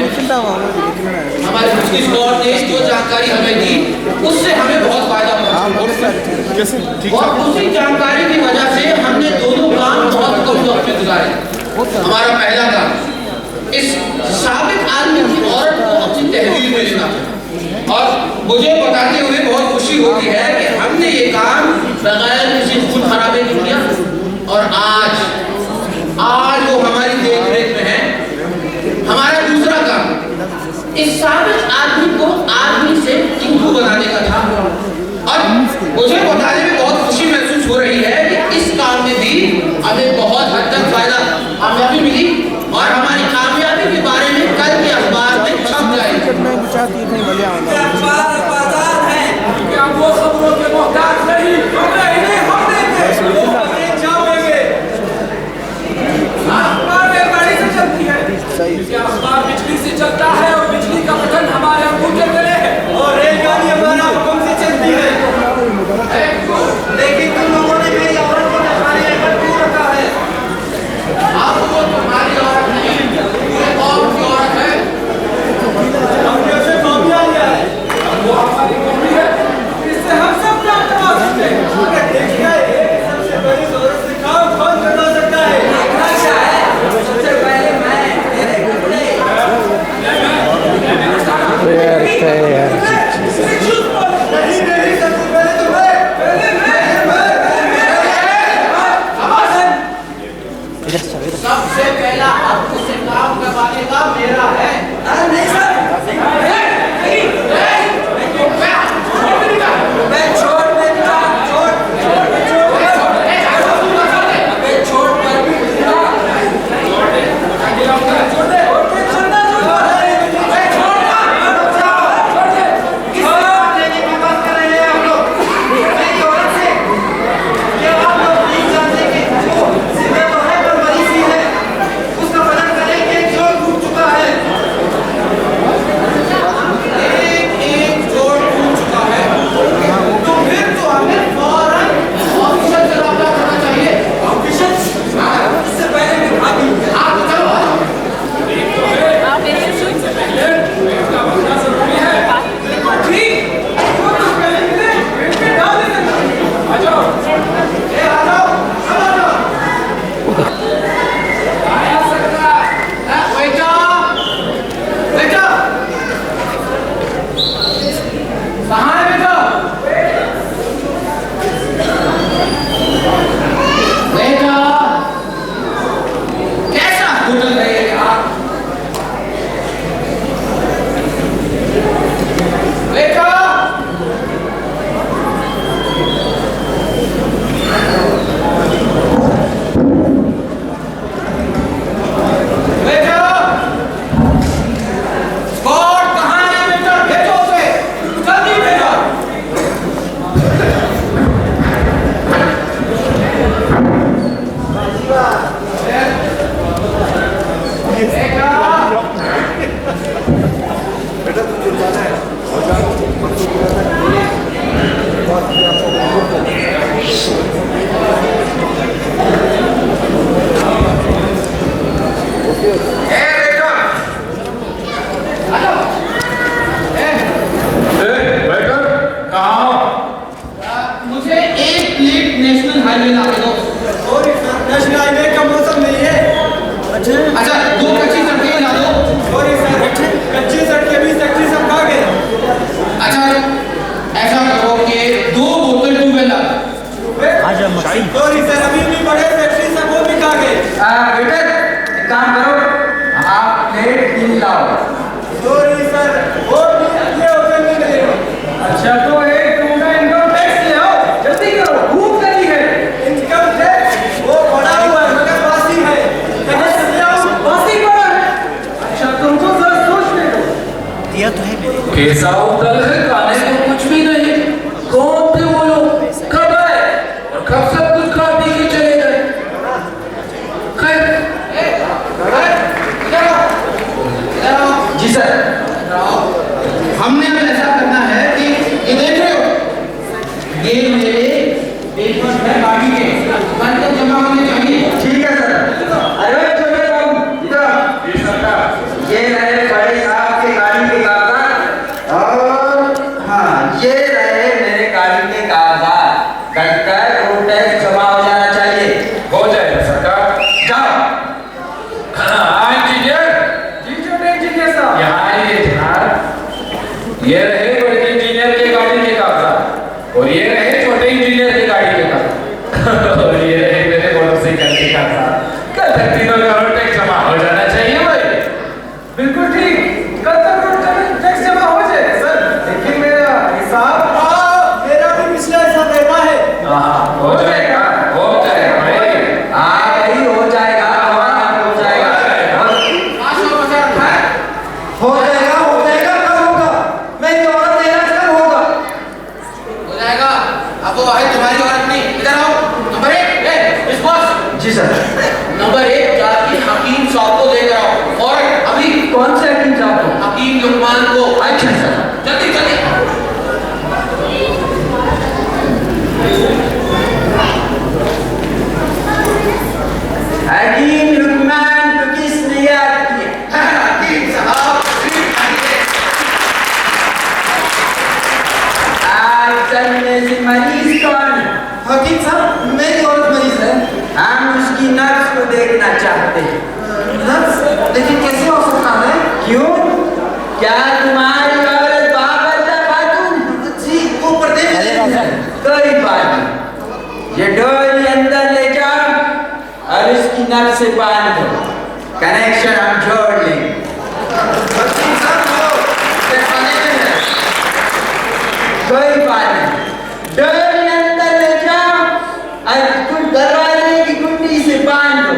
हमारे मुफ्ती साहब ने जो जानकारी हमें दी उससे हमें बहुत फायदा पहुंचा और उसी जानकारी की वजह से हमने दोनों काम बहुत कम वक्त में गुजारे। हमारा पहला काम इस साबित आदमी की औरत को अपनी तहरीर में लेना और मुझे बताते हुए बहुत खुशी होती है कि हमने ये काम बगैर किसी खून खराबे नहीं किया और आज वो हमारी देखरेख में है। हमारा दूसरा काम इस साबित आदमी को आदमी से हिंदू बनाने का था और मुझे बताने में बहुत खुशी महसूस हो रही है कि इस काम में भी हमें बहुत हद तक कामयाबी मिली और हमारी कामयाबी के बारे में कल के अखबार में छप जाएगी। क्या वो खबरों के मोहताज नहीं, हम देंगे, जाओगे। अखबार रेलगाड़ी से चलती है, इसके अखबार बिजली से चलता है और बिजली का बटन हमारे अंगूठे तले है और रेलगाड़ी हमारे हुक्म से चलती है। मुझे एक प्लेट नेशनल हाईवे ला के दो। सॉरी सर, नेशनल हाईवे का मौसम नहीं है। अच्छा 2 कच्ची सड़कें ला दो। सॉरी सर, कच्ची सड़कें भी सेक्टरी सब खा गए। अच्छा ऐसा करो कि 2 बोतल ट्यूबवेल ला दो। सॉरी सर, अभी भी बड़े फैक्ट्री सब वो भी खा गए। बेटा एक काम करो, आप प्लेट 3 लाओ। सॉरी सर, वो भी ये होटल में मिलेगा। अच्छा तो एक टूटा इनकम टैक्स ले आओ, जल्दी करो, भूख लगी है। इनकम टैक्स वो बड़ा हुआ है मगर बासी है। कहाँ से ले आओ? बासी पड़ा है। अच्छा तुमको जरा सोचने दो। कैसा होटल है, खाने को कुछ भी नहीं। कौन थे वो लोग, कब आए और कब सब कुछ खा पी के चले गए। जी सर, हमने अब ऐसा करना है कि ये देख रहे हो, ये मेरे पेपर है गाड़ी के, कल तक जमा होने चाहिए। ठीक है सर। अरे छोटे बाबू इधर, ये रहे बड़े साहब के गाड़ी के कागजात और हाँ ये रहे मेरे गाड़ी के कागजात। कल तक रोड टैक्स जमा हो जाना चाहिए। हो जाएगा सरकार। जाओ। हाँ इंजीनियर, जी छोटे इंजीनियर साहब। यहाँ आइए जनाब। ये रहे बड़े इंजीनियर के गाड़ी के कागजात और ये रहे छोटे इंजीनियर के गाड़ी के कागजात और ये रहे मेरे मोटरसाइकिल के कागजात। कल तक तीनों का रोड टैक्स जमा हो जाना चाहिए भाई। बिल्कुल ठीक, कल तक रोड टैक्स जमा हो जाएगा सर। लेकिन मेरा हिसाब मेरा भी पिछला हिसाब रहना है। हाँ हो जाएगा भाई। हाँ भाई हो जाएगा, हो जाएगा। हो जाएगा कब होगा? मैं ये औरत देना कब होगा? हो जाएगा। अब वो है तुम्हारी औरत नहीं, इधर आओ। नंबर 1 इस बॉस। जी सर। नंबर 1 जाके हकीम साहब को देकर आओ और अभी कौन से हकीम साहब को? हकीम लुकमान को। अच्छा सर। जल्दी जल्दी। हकीम लुकमान को किसने याद किया? हकीम साहब आप सब में से मरीज कौन है? हकीम साहब, मेरी औरत मरीज है। हम उसकी नर्स को देखना चाहते हैं। नर्स? लेकिन कैसे हो सकता है? क्यों? क्या तुम्हारी औरत बाबरदा खातून? जी, वो पर्दे में है। कोई बात नहीं, ये डोरी अंदर ले जाओ और इसकी नर से बांध दो। कनेक्शन हम जोड़ लेंगे। हकीम साहब, वो पैखाने में है। कोई बात नहीं, डोरी अंदर ले जाओ और तुम दरवाजे की कुंडी से बांध दो।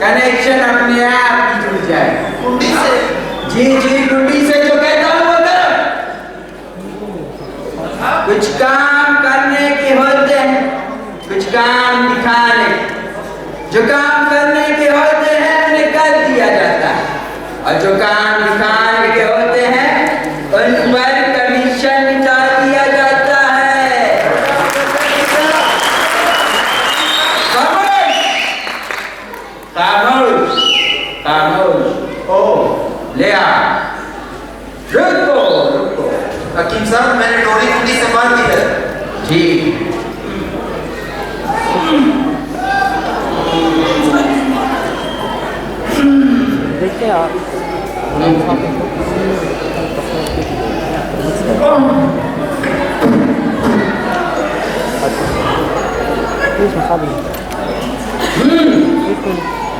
कनेक्शन अपने आप ही जुड़ जाएगा। कुंडी से? जी जी, कुंडी से जो कहता हूँ वो करो। कुछ काम करने के होते हैं, कुछ काम दिखाने के। जो काम करने के होते हैं उन्हें कर दिया जाता है और जो काम दिखाने के होते हैं उन पर कमीशन निकाल दिया जाता है। खामोश खामोश। ओ ले आ। रुको रुको। हकीम साहब, मैंने डोरी कुंडी से बांध दी है। ठीक। देखिए आप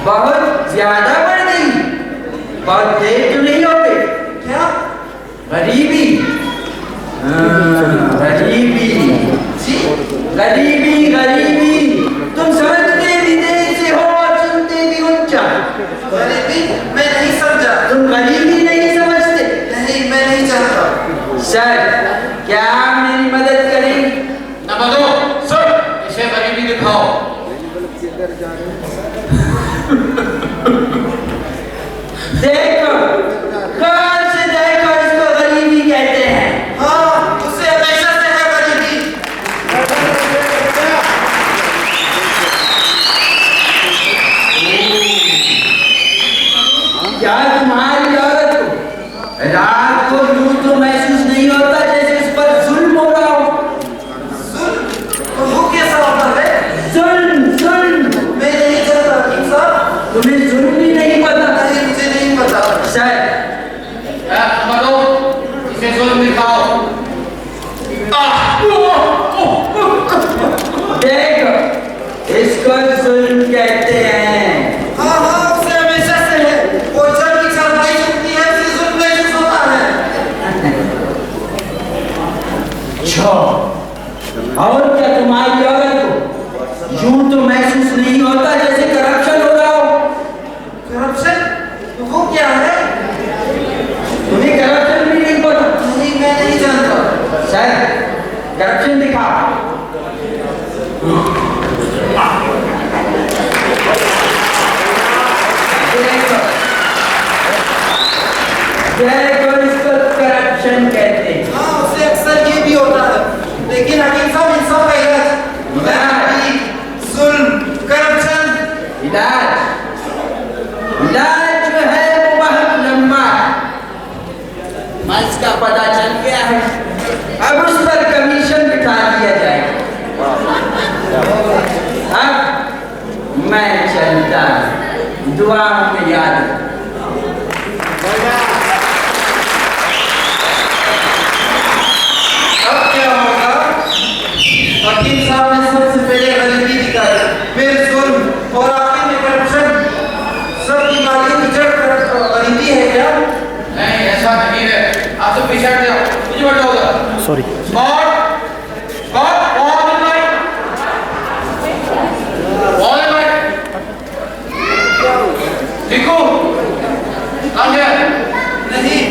बहुत ज्यादा बढ़ गई। बहुत देर तो नहीं हो गई क्या? गरीबी। गरीबी गरीबी गरीबी। तुम समझते भी देर से हो और सुनते भी ऊंचा। गरीबी? मैं नहीं समझा। तुम गरीबी नहीं समझते? नहीं, मैं नहीं जानता। सर, क्या आप मेरी मदद करेंगे? नंबर 2 सर, इसे गरीबी दिखाओ। देखो, कौन से देखो, इसको गरीबी कहते हैं। हाँ, उसे हमेशा से है गरीबी। क्या तुम्हारी औरत को रात को यूं तो महसूस नहीं होता जैसे इस पर जुल्म हो रहा हो? देख, इसको जुल्म कहते हैं। हाँ हाँ, उसे हमेशा से है। वो जब भी चारपाई चलती है उसे जुल्म महसूस होता है। अच्छा, और क्या तुम्हारी औरत को यूं तो महसूस नहीं होता जैसे करप्शन हो रहा हो? करप्शन? वो क्या है? तुम्हें करप्शन भी नहीं पता? नहीं, मैं नहीं जानता। सर, करप्शन दिखा। देखो, इसको करप्शन कहते हैं। हाँ, उसे अक्सर ये भी होता है, लेकिन हकीम साहब इंसाफ का इलाज, जुल्म, करप्शन, इलाज जो है वो बहुत लंबा है। मर्ज का पता चल गया है, अब उस पर कमीशन बिठा दिया जाएगा। अब मैं चलता, दुआ में याद। अब क्या होगा? हकीम साहब ने सबसे पहले गरीबी दिखाई, फिर जुल्म और आखिर में करप्शन। सब बीमारियों की जड़ गरीबी है क्या? नहीं, ऐसा नहीं है। आप सब पीछे हट जाओ, मुझे बता होगा। Sorry. Spot, spot, all in line, all in line. देखो, काम क्या है? नहीं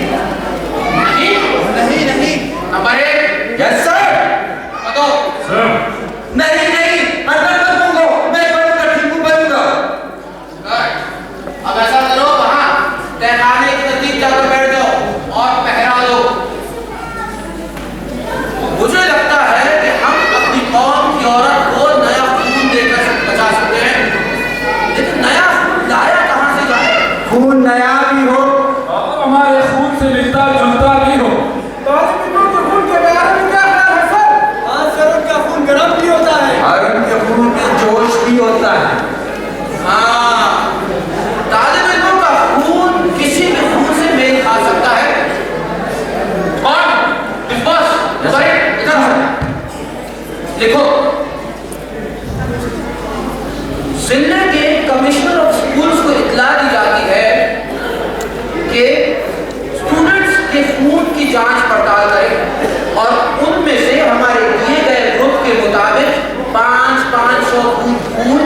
नहीं, नहीं नहीं। नंबर 1। Yes sir. बताओ। नहीं नहीं, अंदर मत घूमो, मैं बनूंगा, ठीक हूँ, बनूंगा। अब ऐसा करो, वहाँ तहखाने के नजदीक जाकर बैठ जाओ और पहरा लो। मुझे लगता है कि हम अपनी कौम की औरत को नया खून देकर बचा सकते हैं, लेकिन नया खून लाया कहाँ से जाए? खून नया भी हो, हमारे खून से मिलता जुलता भी हो। खून के बारे में क्या ख्याल है सर? हाँ सर, उनका खून गर्म भी होता है और उनके खून में जोश भी होता है। हाँ, तालिब इल्मों का खून किसी भी खून से मेल खा सकता है। कौन? बस, सॉरी, इधर आओ। देखो, जिले के कमिश्नर ऑफ स्कूल्स को इत्तला दी जाती है कि स्टूडेंट्स के खून की जांच पड़ताल करें और उनमें से हमारे दिए गए ग्रुप के मुताबिक 500 खून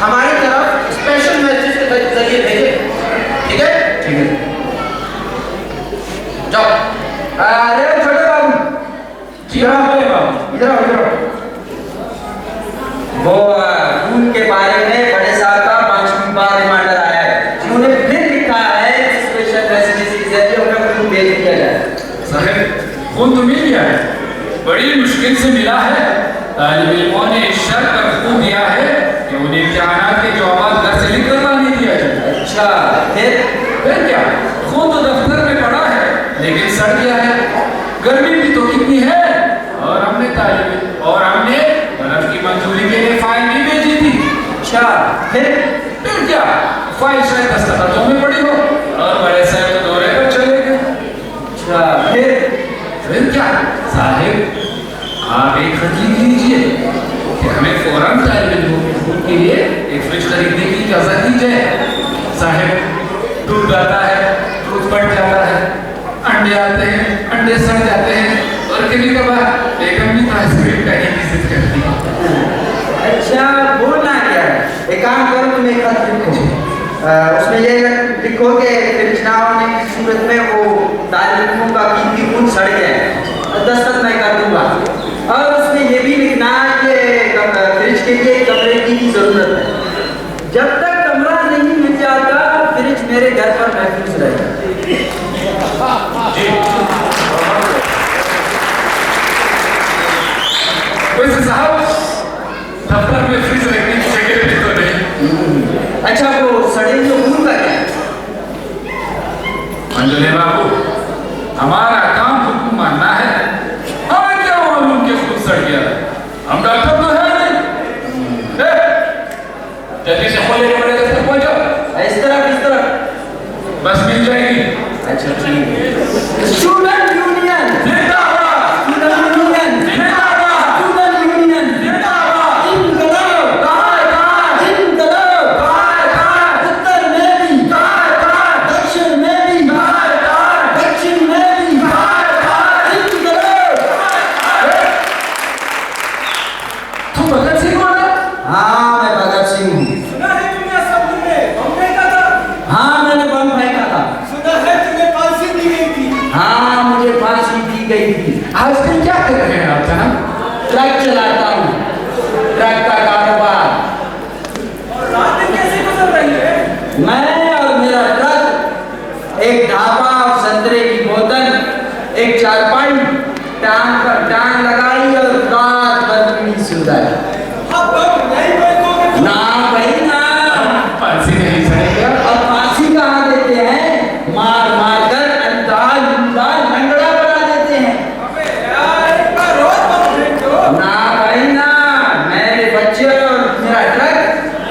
हमारी तरफ स्पेशल मैसेज के जरिए भेजे। ठीक है? ठीक है। जाओ। अरे छोटे बाबू, जी हाँ बड़े बाबू। इधर आओ, इधर आओ। वो खून के बारे में बड़े साहब का 5वीं बार रिमाइंडर आया है। उन्होंने फिर लिखा है स्पेशल मैसेज के जरिए उन्हें खून भेज दिया जाए। साहब, खून तो मिल गया है, बड़ी मुश्किल से मिला है। तालिब इल्मों ने इस शर्त पर खून दिया है कि उन्हें इम्तिहानात के जवाब घर से लिख कर नहीं दिया जाए। अच्छा, फिर क्या? खून तो दफ्तर में पड़ा है, लेकिन सड़ गया है। गर्मी भी तो कितनी है, और हमने बर्फ की मंजूरी के लिए फाइल भी भेजी थी। अच्छा, फिर क्या? फाइल शायद दस्तखतों में पड़ी हो और बड़े साहब तो दौरे पर चले गए। अच्छा, फिर क्या? साहिब, आप एक खत लिख लीजिए कि हमें फौरन तालिब इल्मों के खून के लिए एक फ्रिज खरीदने की इजाजत दी जाए। साहिब, दूध आता है, दूध फट जाता है, अंडे आते हैं, अंडे सड़ जाते हैं, और कभी कभार एक अम्मी तो आइसक्रीम का ही विजिट करती है। अच्छा, बोलना क्या है? एक काम करो, तुम एक खत लिखो, उसमें ये लिखो कि फ्रिज ना होने की सूरत में वो तालिब इल्मों का कीमती खून सड़ गया है, दस्तखत मैं कर दूंगा। और उसमें ये भी लिखना कि फ्रिज के लिए कमरे की जरूरत है। जब तक कमरा नहीं मिल जाता, फ्रिज मेरे घर पर महफूज रहेगा। वैसे साहब, दफ्तर में फ्रिज रखने की जगह भी तो नहीं। अच्छा, वो सड़े हुए खून का क्या है? मंजुले बाबू, हमारा काम हुक्म मानना है, हमें क्या मालूम कि खून सड़ गया? हम डॉक्टर तो है नहीं। जल्दी से खोले बड़े दफ्तर पहुंचो। इस तरफ। बस मिल जाएगी। अच्छा, ठीक है। स्टूडेंट यूनियन जिंदाबाद! स्टूडेंट यूनियन जिंदाबाद! स्टूडेंट यूनियन जिंदाबाद! की सुविधा है। अब नहीं बैठोगे तो ना भाई ना, फांसी नहीं सही अब फांसी कहाँ देते हैं, मार मार कर अंधा लूला लंगड़ा बना देते हैं। अबे यार एक बार रोज तुम देखो ना भाई ना, मेरे बच्चे और मेरा ट्रक।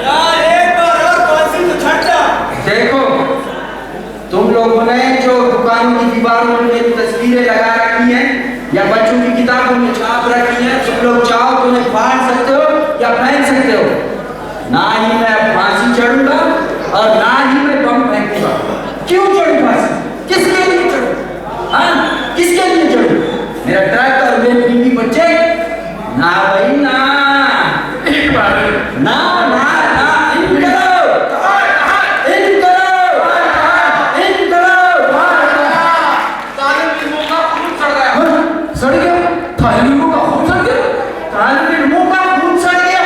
यार एक बार और फांसी तो छट जा। देखो तुम लोगों ने जो दुकानों की दीवारों में मेरी तस्वीरें लगा रखी हैं या बच्चों की किताबों में छाप रखी हैं, तुम लोग चाहो तो उन्हें फाड़ सकते हो या फेंक सकते हो। ना ही मैं अब फांसी चढ़ूंगा और ना ही मैं बम फेंकूंगा। क्यों चढ़ूं फांसी, किसके लिए चढ़ूं? हाँ, किसके लिए चढ़ूं? मेरा ट्रक और मेरे बीवी बच्चे? ना भाई ना, एक बार ना ना ना, इन करो, इन करो, इन करो। तालिब फिल्मों का खून सड़ गया। सड़ गया? तालिबों का खून सड़ गया? तालिबों का खून सड़ गया?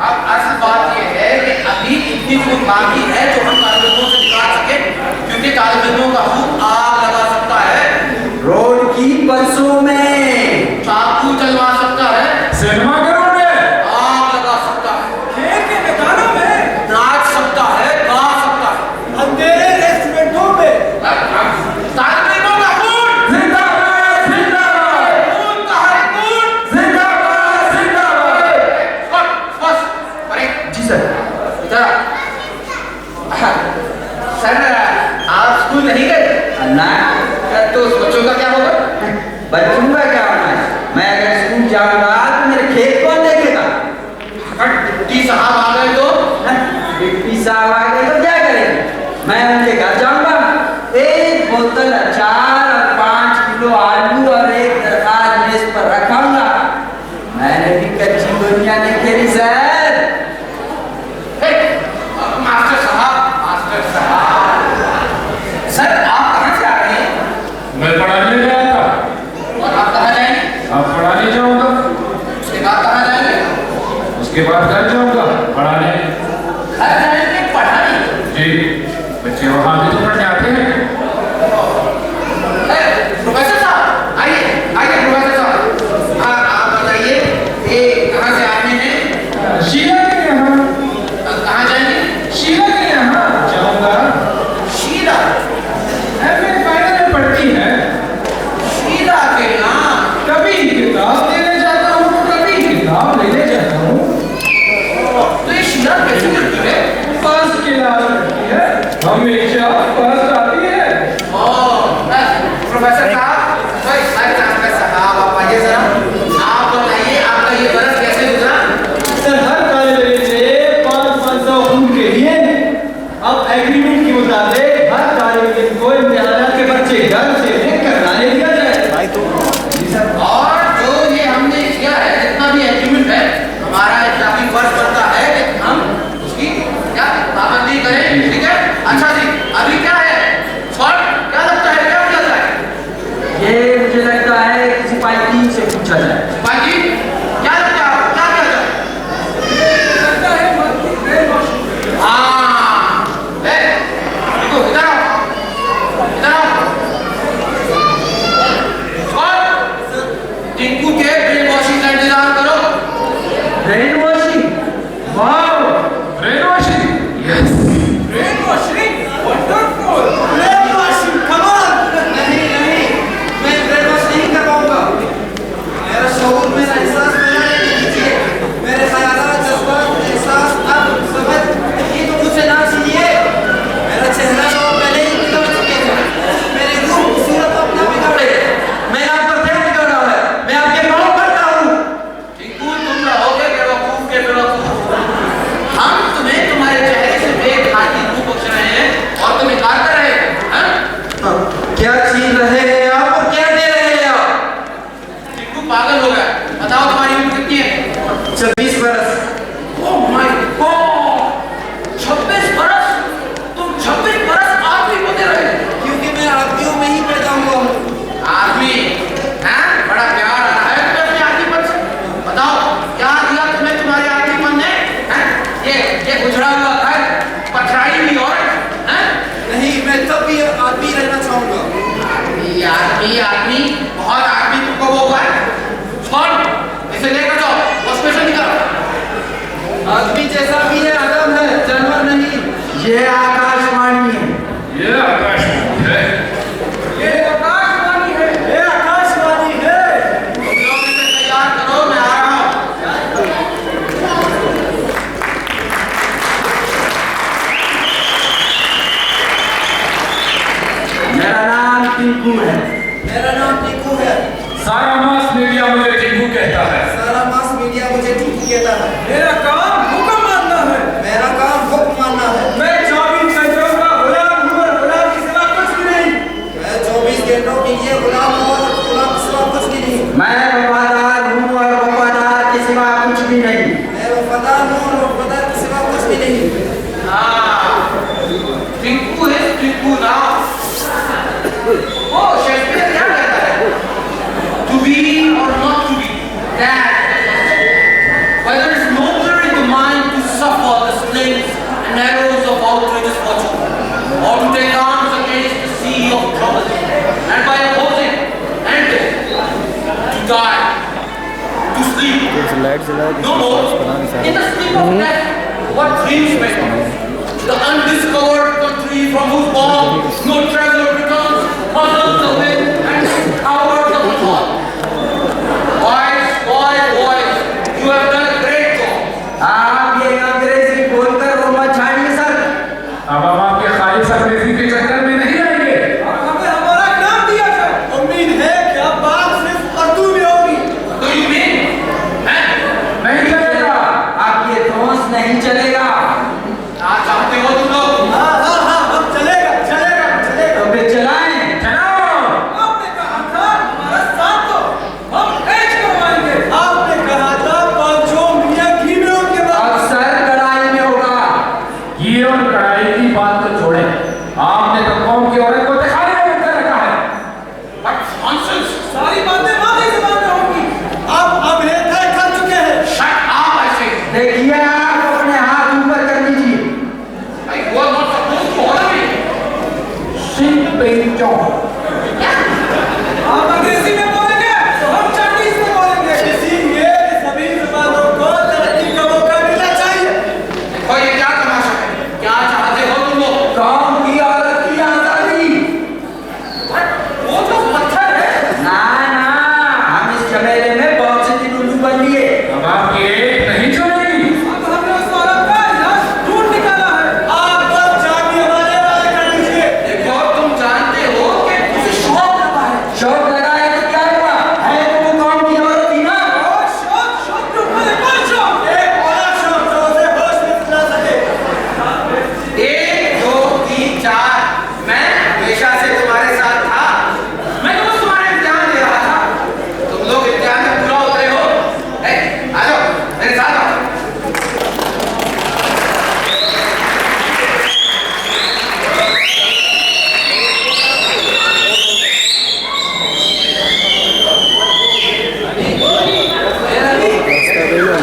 अब असल बात यह है कि अभी इतनी खून बाकी है जो हम तालिबों से निकाल सके, क्योंकि तालिबों का खून आग लगा सकता है, रोड की बसों में चाकू चलवा सकता है, सिनेमाघरों में आग लगा सकता है, खेल के मैदानों में नाच सकता है, गा सकता है। अंधेरे रेस्टोरेंटों में तालिबों का खून जिंदाबाद, जिंदाबाद, खून का है खून। जिंदाबाद, जिंदाबाद। बस बस, अरे जी सर। इधर आ। सर आप स्कूल नहीं गए? ना, तो उस बच्चों का क्या होगा? बच्चों का क्या होना है? मैं अगर स्कूल जाऊंगा तो मेरे खेत कौन देखेगा? डिप्टी साहब आ गए तो डिप्टी साहब आ गए तो क्या करेंगे? मैं उनके घर जाऊंगा, एक बोतल अचार और 5 किलो आलू और एक दरखास्त मेज पर रखूंगा। मैंने भी कच्ची दुनिया नहीं खेली सर। हे, मास्टर साहब, मास्टर साहब। सर आप कहाँ से आ रहे हैं? मैं पढ़ाने गया था। और आप कहाँ जाएंगे? अब पढ़ाने जाऊंगा, उसके बाद कहाँ जाएंगे? उसके बाद घर जाऊंगा पढ़ाने। घर जाएंगे पढ़ाने? जी, बच्चे वहां भी तो पढ़ने आते हैं। प्रोफेसर साहब आइए, आइए प्रोफेसर साहब। आप बताइए ये कहाँ से आते हैं? शीला के यहाँ। कहाँ जाएंगे? शीला के यहाँ जाऊंगा। शीला? एमए फाइनल में पढ़ती है। शीला के यहाँ? कभी किताब लेने जाता हूँ, कभी किताब लेने जाता हूँ। तो ये शीला कैसी लड़की है? फर्स्ट क्लास लड़की है, हमेशा फर्स्ट आती है। प्रोफेसर साहब, साहब आप आइए जरा। आप बताइए आपका ये बरस कैसे गुजरा? सर हर तालिब से 500 खून के लिए अब एग्रीमेंट के मुताबिक हर तालिब को इम्तिहान के बच्चे घर से लेकर लाने दिया जाए। भाई तो और जो ये हमने किया है, जितना भी एग्रीमेंट है, हमारा इख्तियारी फर्ज बनता है कि हम उसकी क्या पाबंदी करें, ठीक है? अच्छा जी, अभी क्या है? शॉर्ट क्या लगता है, क्या किया जाए? ये मुझे लगता है किसी पाइकी से पूछा जाए। भाई जी, क्या लगता है आपको? क्या किया जाए? लगता है ब्रेन वॉशिंग। हाँ, देखो इधर आओ, इधर आओ। टिंकू के ब्रेन वॉशिंग का इंतजाम करो। Brain washing? वाह, brain washing, yes. Brain washing wonderful. Brain washing कमाल। नहीं नहीं, मैं ब्रेन वॉश नहीं करवाऊंगा। मेरा शऊर, मेरा एहसास मेरा नहीं कीजिए। मेरे ख्यालात, जज्बात, एहसास अब समझ ये तो मुझसे ना सीखिए। मेरा चेहरा तो पहले ही बिगड़ चुके हैं। मेरी रूह की सूरत अपना बिगड़े। मैं आपका क्या बिगड़ रहा है? मैं आपके पाँव पड़ता हूँ। टिंकू तुम रहोगे बेवकूफ के बेवकूफ। हम तुम्हें तुम्हारे चेहरे से बेखाती रूह बख्श रहे हैं और तुम इनकार कर रहे हो, हैं? क्या छीन रहे हैं आप और क्या दे रहे हैं आप? टिंकू पागल हो गया। बताओ तुम्हारी उम्र कितनी है? 26 बरस। ओह माय गॉड, 26 बरस? तुम 26 बरस आदमी होते रहे? क्योंकि मैं आदमियों में ही पैदा हुआ हूँ। आदमी? हैं? बड़ा प्यार आ रहा है तुम्हें अपने आदमीपन से। बताओ क्या दिया तुम्हें तुम्हारे आदमीपन ने? हैं? ये उजड़ा हुआ घर, पथराई हुई औरत, हैं? नहीं, मैं तब भी आदमी रहना चाहूंगा। आदमी आदमी बहुत आदमी तुमको वो हुआ है। छोड़, इसे लेकर जाओ, हॉस्पिटल आदमी जैसा भी है, आदम है, जानवर नहीं। ये आकाशवाणी है। ये आकाशवाणी है। ये आकाशवाणी है। ये आकाशवाणी है। तुम लोग इसे तैयार करो, मैं आ रहा हूं। मेरा नाम टिंकू है। मेरा नाम टिंकू है। सारा मास मीडिया मुझे टिंकू कहता है। सारा मास मीडिया मुझे टिंकू कहता है। मेरा काम हुक्म मानना है। मेरा काम हुक्म मानना है। मैं 24 घंटों का गुलाम हूँ और गुलाम के सिवा कुछ भी नहीं। मैं 24 घंटों के लिए गुलाम हूँ और गुलाम के सिवा कुछ भी नहीं। मैं वफादार हूँ और वफादार के सिवा कुछ भी नहीं। मैं वफादार हूँ और वफादार के सिवा कुछ भी नहीं। टिंकू है, टिंकू ना। ओ शेक्सपियर क्या कहता है? To be or not to be, that whether it's nobler in the mind to suffer the slings and arrows of outrageous fortune, or to take arms against the sea of trouble, and by opposing enter to die, to sleep. No more. In the sleep of death, what dreams make? The undiscovered country from whose bourne no traveler returns, puzzles the wind and towers of the fall. Boys, you have done a great job. आप ये अंग्रेजी बोलकर वो मत छाड़िए सर। अब हम आपके खालिद अंग्रेजी के चक्कर में नहीं आएंगे। अब हमें हमारा नाम दिया जाए। उम्मीद है कि अब बात सिर्फ उर्दू में होगी। Do you mean? नहीं चलेगा। आप ये धौंस नहीं चलेगा। क्या चाहते हो तुम लोग? हाँ हाँ हाँ, अब चलेगा चलेगा चलेगा। तो फिर चलाएं। चलो। आपने कहा था हमारा साथ दो, हम ऐश करवाएंगे। आपने कहा था 500 मियाँ घी में उनके बाद। अब सर कढ़ाई में होगा। ये और कढ़ाई की बात तो छोड़े, आपने तो कौम की औरत को दिखाने में कर रखा है। What nonsense! सारी बातें मादी ज़बान में होंगी। आप अब ये तय कर चुके हैं। Shut up, I say. देखिए आप अपने हाथ ऊपर कर दीजिए। I was not supposed to order me. Singh पेंचो। आप अंग्रेजी में बोलेंगे तो हम चाइनीज में बोलेंगे। इसीलिए सभी ज़बानों को तरक्की का मौका मिलना चाहिए। देखो ये क्या तमाशा है? क्या चाहते हो तुम लोग? कौम की औरत की आजादी। वो तो पत्थर है। ना ना, हम इस चमेले में बहुत से दिन उल्लू बन लिए। अब आपकी एक नहीं चलेगी। अब हमने उस औरत का इलाज ढूंढ निकाला है। आप बस जाके हमारे राय कर लीजिए। देखो तुम जानते हो कि मुझे शौक लगा है। शौक लगाए तो क्या हुआ? है तो वो कौम की औरत थी ना। और शौक शौक के ऊपर एक और शौक, एक बड़ा शौक जो उसे होश में सुला सके। 1, 2, 3, 4 मैं हमेशा से तुम्हारे साथ था। मैं तो बस तुम्हारा इम्तिहान दे रहा था। तुम लोग इम्तिहान में पूरा उतरे हो। आ जाओ मेरे साथ आओ।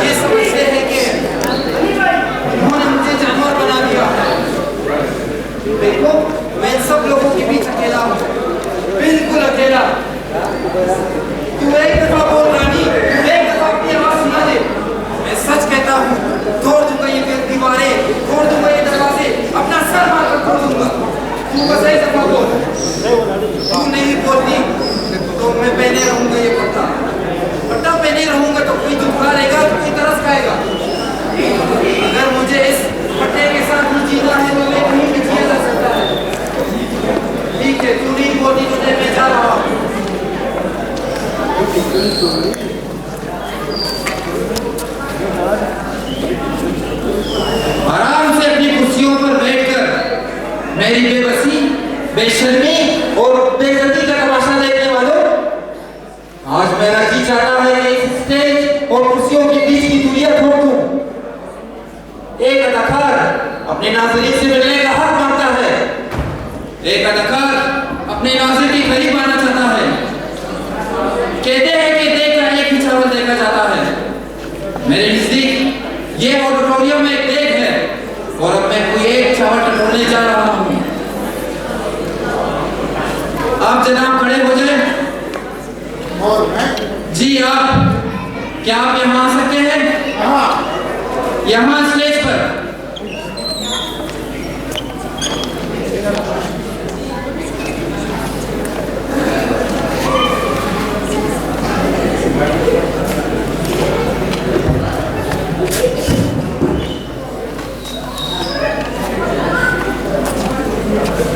ये समझते हैं कि उन्होंने मुझे जानवर बना दिया। देखो मैं इन सब लोगों के बीच अकेला हूँ, बिल्कुल अकेला। तू एक दफा बोल रानी, तू एक दफा अपनी आवाज सुना दे। मैं सच कहता हूँ, तोड़ दूंगा ये दीवारें, तोड़ दूंगा ये दरवाजे, अपना सर मारकर तोड़ दूंगा। तू बस एक दफा बोल। तू नहीं बोलती तो मैं पहने रहूंगा ये पट्टा। पट्टा पहने रहूंगा तो कोई दुखा रहेगा तो कोई तरस खाएगा। अगर मुझे इस पट्टे के साथ ही जीना है तो मैं कहीं भी जिया जा सकता है। ठीक है, तू नहीं बोलती तो मैं जा रहा हूँ। आराम से अपनी कुर्सियों पर बैठकर मेरी बेबसी, बेशर्मी और बेइज्जती का तमाशा देखने वालों, आज मेरा जी चाहता है कि इस स्टेज और कुर्सियों के बीच की दूरियां छोड़ दूं। एक अदाकार अपने नाज़रीन से मिलने का हक मांगता है। एक अदाकार अपने नाज़रीन के करीब आना चाहता है। कहते हैं कि देखकर एक ही चावल देखा जाता है। मेरे नजदीक ये ऑडिटोरियम में एक देख है और अब मैं कोई एक चावल टटोलने जा रहा हूँ। आप जनाब खड़े हो जाए। जी आप, क्या आप यहाँ आ सकते हैं? यहाँ स्टेज पर।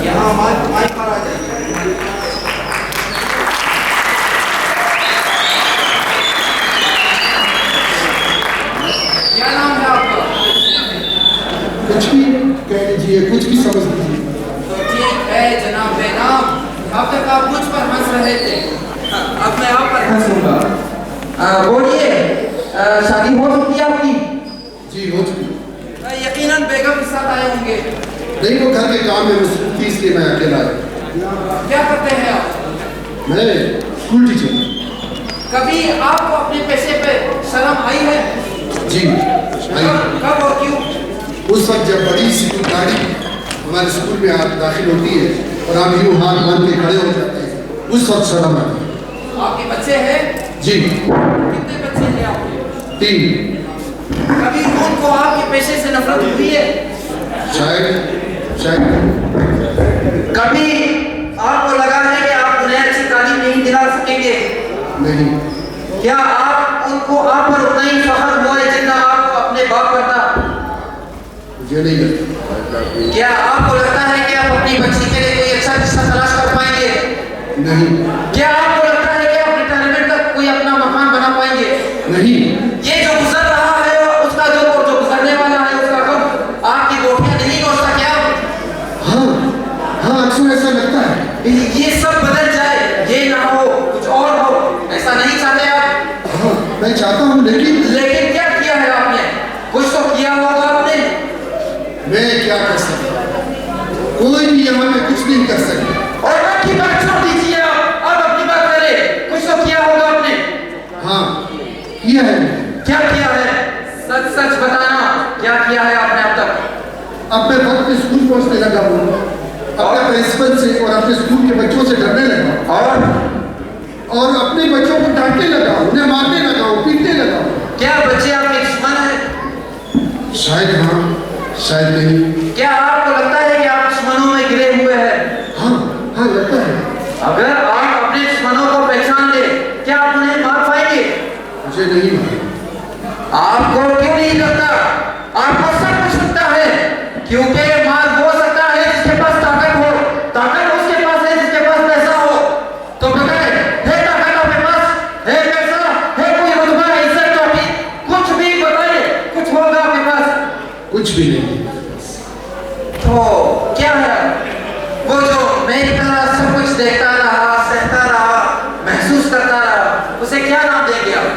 यहाँ माइक पर आ जाइए। क्या नाम है आपका? कुछ भी कह लीजिए, कुछ भी समझ लीजिए। तो ठीक है जनाब बेनाम, अब तक आप मुझ पर हंस रहे थे, अब मैं आप पर हंसूंगा। बोलिए, शादी हो चुकी है आपकी? जी हो चुकी। यकीनन बेगम के साथ आए होंगे। नहीं, वो घर के काम में मसरूफ थी, इसलिए मैं अकेला आया। क्या करते हैं आप? मैं स्कूल टीचर हूँ। कभी आपको अपने पेशे पे शर्म आई है? जी कब और क्यों? उस वक्त जब बड़ी सी कोई गाड़ी हमारे स्कूल में दाखिल होती है और आप यूँ हाथ बांध के खड़े हो जाते हैं, उस वक्त शर्म आती है। आपके बच्चे हैं? जी। कितने बच्चे हैं आपके? 3। कभी उनको आपके पेशे से नफरत हुई है? शायद कभी आपको लगा है कि आप उन्हें अच्छी तालीम नहीं दिला सकेंगे? नहीं। क्या आप उनको आप पर उतना ही फख्र हुआ है जितना आपको अपने बाप पर था? मुझे नहीं लगता। क्या आपको लगता है कि आप अपनी बच्ची के लिए कोई अच्छा रिश्ता तलाश कर पाएंगे? नहीं। क्या आपको लगता है कि आप रिटायरमेंट तक कोई अपना मकान बना पाएंगे? नहीं। ये जो गुजर रहा है उसका जो गुजरने वाला है उसका कब आपकी गोटियां नहीं पहुंचता क्या? हाँ, अक्सर ऐसा लगता है। ये सब बदल जाए, ये ना हो कुछ और हो, ऐसा नहीं चाहते आप? हाँ, मैं चाहता हूँ, लेकिन क्या किया है आपने? कुछ तो किया होगा आपने। मैं क्या कर सकता? कोई भी यहाँ पे कुछ नहीं कर सकता। और बात की बात छोड़ दीजिए, अब अपनी बात करें। कुछ तो किया होगा आपने। हाँ, किया है। क्या किया है? सच सच बताना, क्या किया है आपने अब तक? अपने वक्त पे स्कूल पहुँचने लगा हूँ, अपने प्रिंसिपल से और अपने स्कूल के बच्चों से डरने लगा और अपने बच्चों को डांटने लगा, उन्हें मारने लगा, पीटने लगा। क्या बच्चे आपके दुश्मन हैं? शायद हाँ, शायद नहीं। क्या आपको लगता है कि आप दुश्मनों में गिरे हुए हैं? हाँ, लगता है। अगर आप अपने दुश्मनों को पहचान ले, क्या आप उन्हें मार पाएंगे? मुझे नहीं मालूम। आपको क्यों नहीं लगता? आपको सब कुछ लगता है, क्योंकि मार हो सकता है जिसके पास ताकत हो, ताकत उसके पास है जिसके पास पैसा हो। तो बताए, है ताकत आपके पास, है पैसा, है कोई रुतबा, इज्जत, तौहीद, कुछ भी बताइए, कुछ होगा आपके पास? कुछ भी नहीं। तो क्या है वो जो मेरी तरह सब कुछ देखता रहा, सहता रहा, महसूस करता रहा, उसे क्या नाम देंगे आप?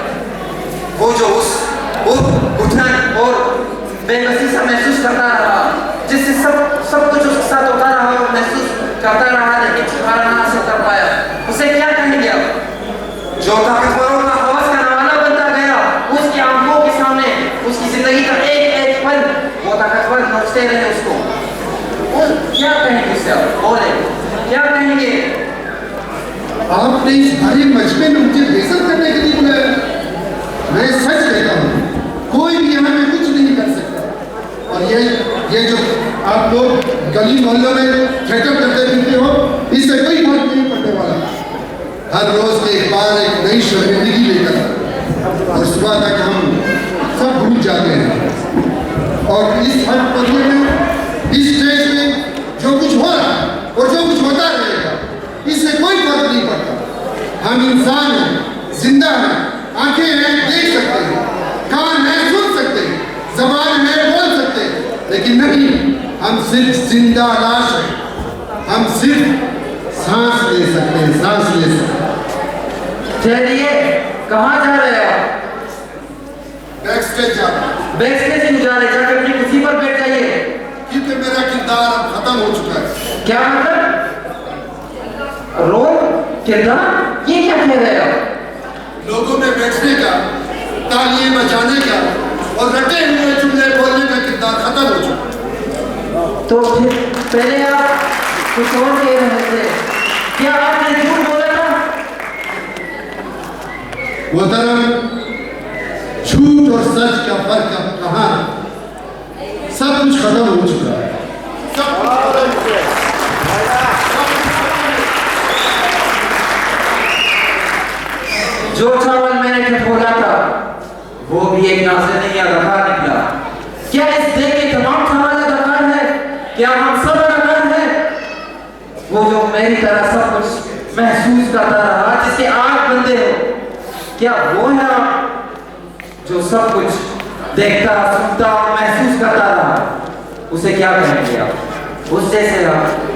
वो जो उस घुटन और बेबसी से महसूस करता रहा, जिससे सब कुछ उसके साथ होता रहा और महसूस करता रहा, लेकिन छुटकारा ना हासिल कर पाया, उसे क्या कहेंगे आप? जो ताकतवरों का हवस का रवाना बनता गया, उसकी आंखों के सामने उसकी जिंदगी का एक पल वो ताकतवर नोचते रहे उसको, क्या कहेंगे उससे आप? बोले, क्या कहेंगे? आपने इस भारी मजमे में मुझे बेइज्जत करने के लिए बुलाया। मैं सच कहता हूँ, कोई भी यहाँ में कुछ नहीं कर सकता। और ये जो आप लोग गली मोहल्लों में थिएटर करते रहते हो, इससे कोई फर्क नहीं पड़ने वाला। हर रोज एक बार एक नई शर्मिंदगी लेकर और सुबह तक हम सब भूल जाते हैं। और इस हर पर्वे में, इस स्टेज में जो कुछ हो रहा है और जो कुछ होता रहेगा, इससे कोई फर्क नहीं पड़ता। हम इंसान हैं, जिंदा हैं, आंखें हैं, देख सकते हैं, कान हैं, सुन सकते हैं, ज़बान है, बोल सकते हैं, लेकिन नहीं, हम सिर्फ जिंदा लाश हैं। हम सिर्फ सांस ले सकते हैं, सांस ले सकते हैं। चलिए, कहाँ जा रहे हो आप? बैक स्टेज जा रहा हूं। बैक स्टेज क्यों जा रहे? जाकर अपनी कुर्सी पर बैठ जाइए। क्योंकि मेरा किरदार अब खत्म हो चुका है। क्या मतलब? रोल किरदार, ये क्या कह रहे हो? लोगों में बैठने का, तालियां बजाने का और रटे हुए जुमले बोलने का किरदार खत्म हो चुका। तो फिर पहले आप कुछ और कह रहे थे, क्या आपने झूठ बोला था? वो तरह झूठ और सच का फर्क अब कहाँ है? सब कुछ खत्म हो चुका है। सब कुछ खत्म हो चुका है। जो चावल मैंने ठठोला था वो भी एक नाज़नीय अदाकार निकला। क्या इस देश के तमाम चावल अदाकार है? क्या हम सब अदाकार हैं? वो जो मेरी तरह सब कुछ महसूस करता रहा, जिसके आंख बंदे हो, क्या वो है आप जो सब कुछ देखता, सुनता और महसूस करता रहा? उसे क्या कहेंगे आप? उस जैसे आप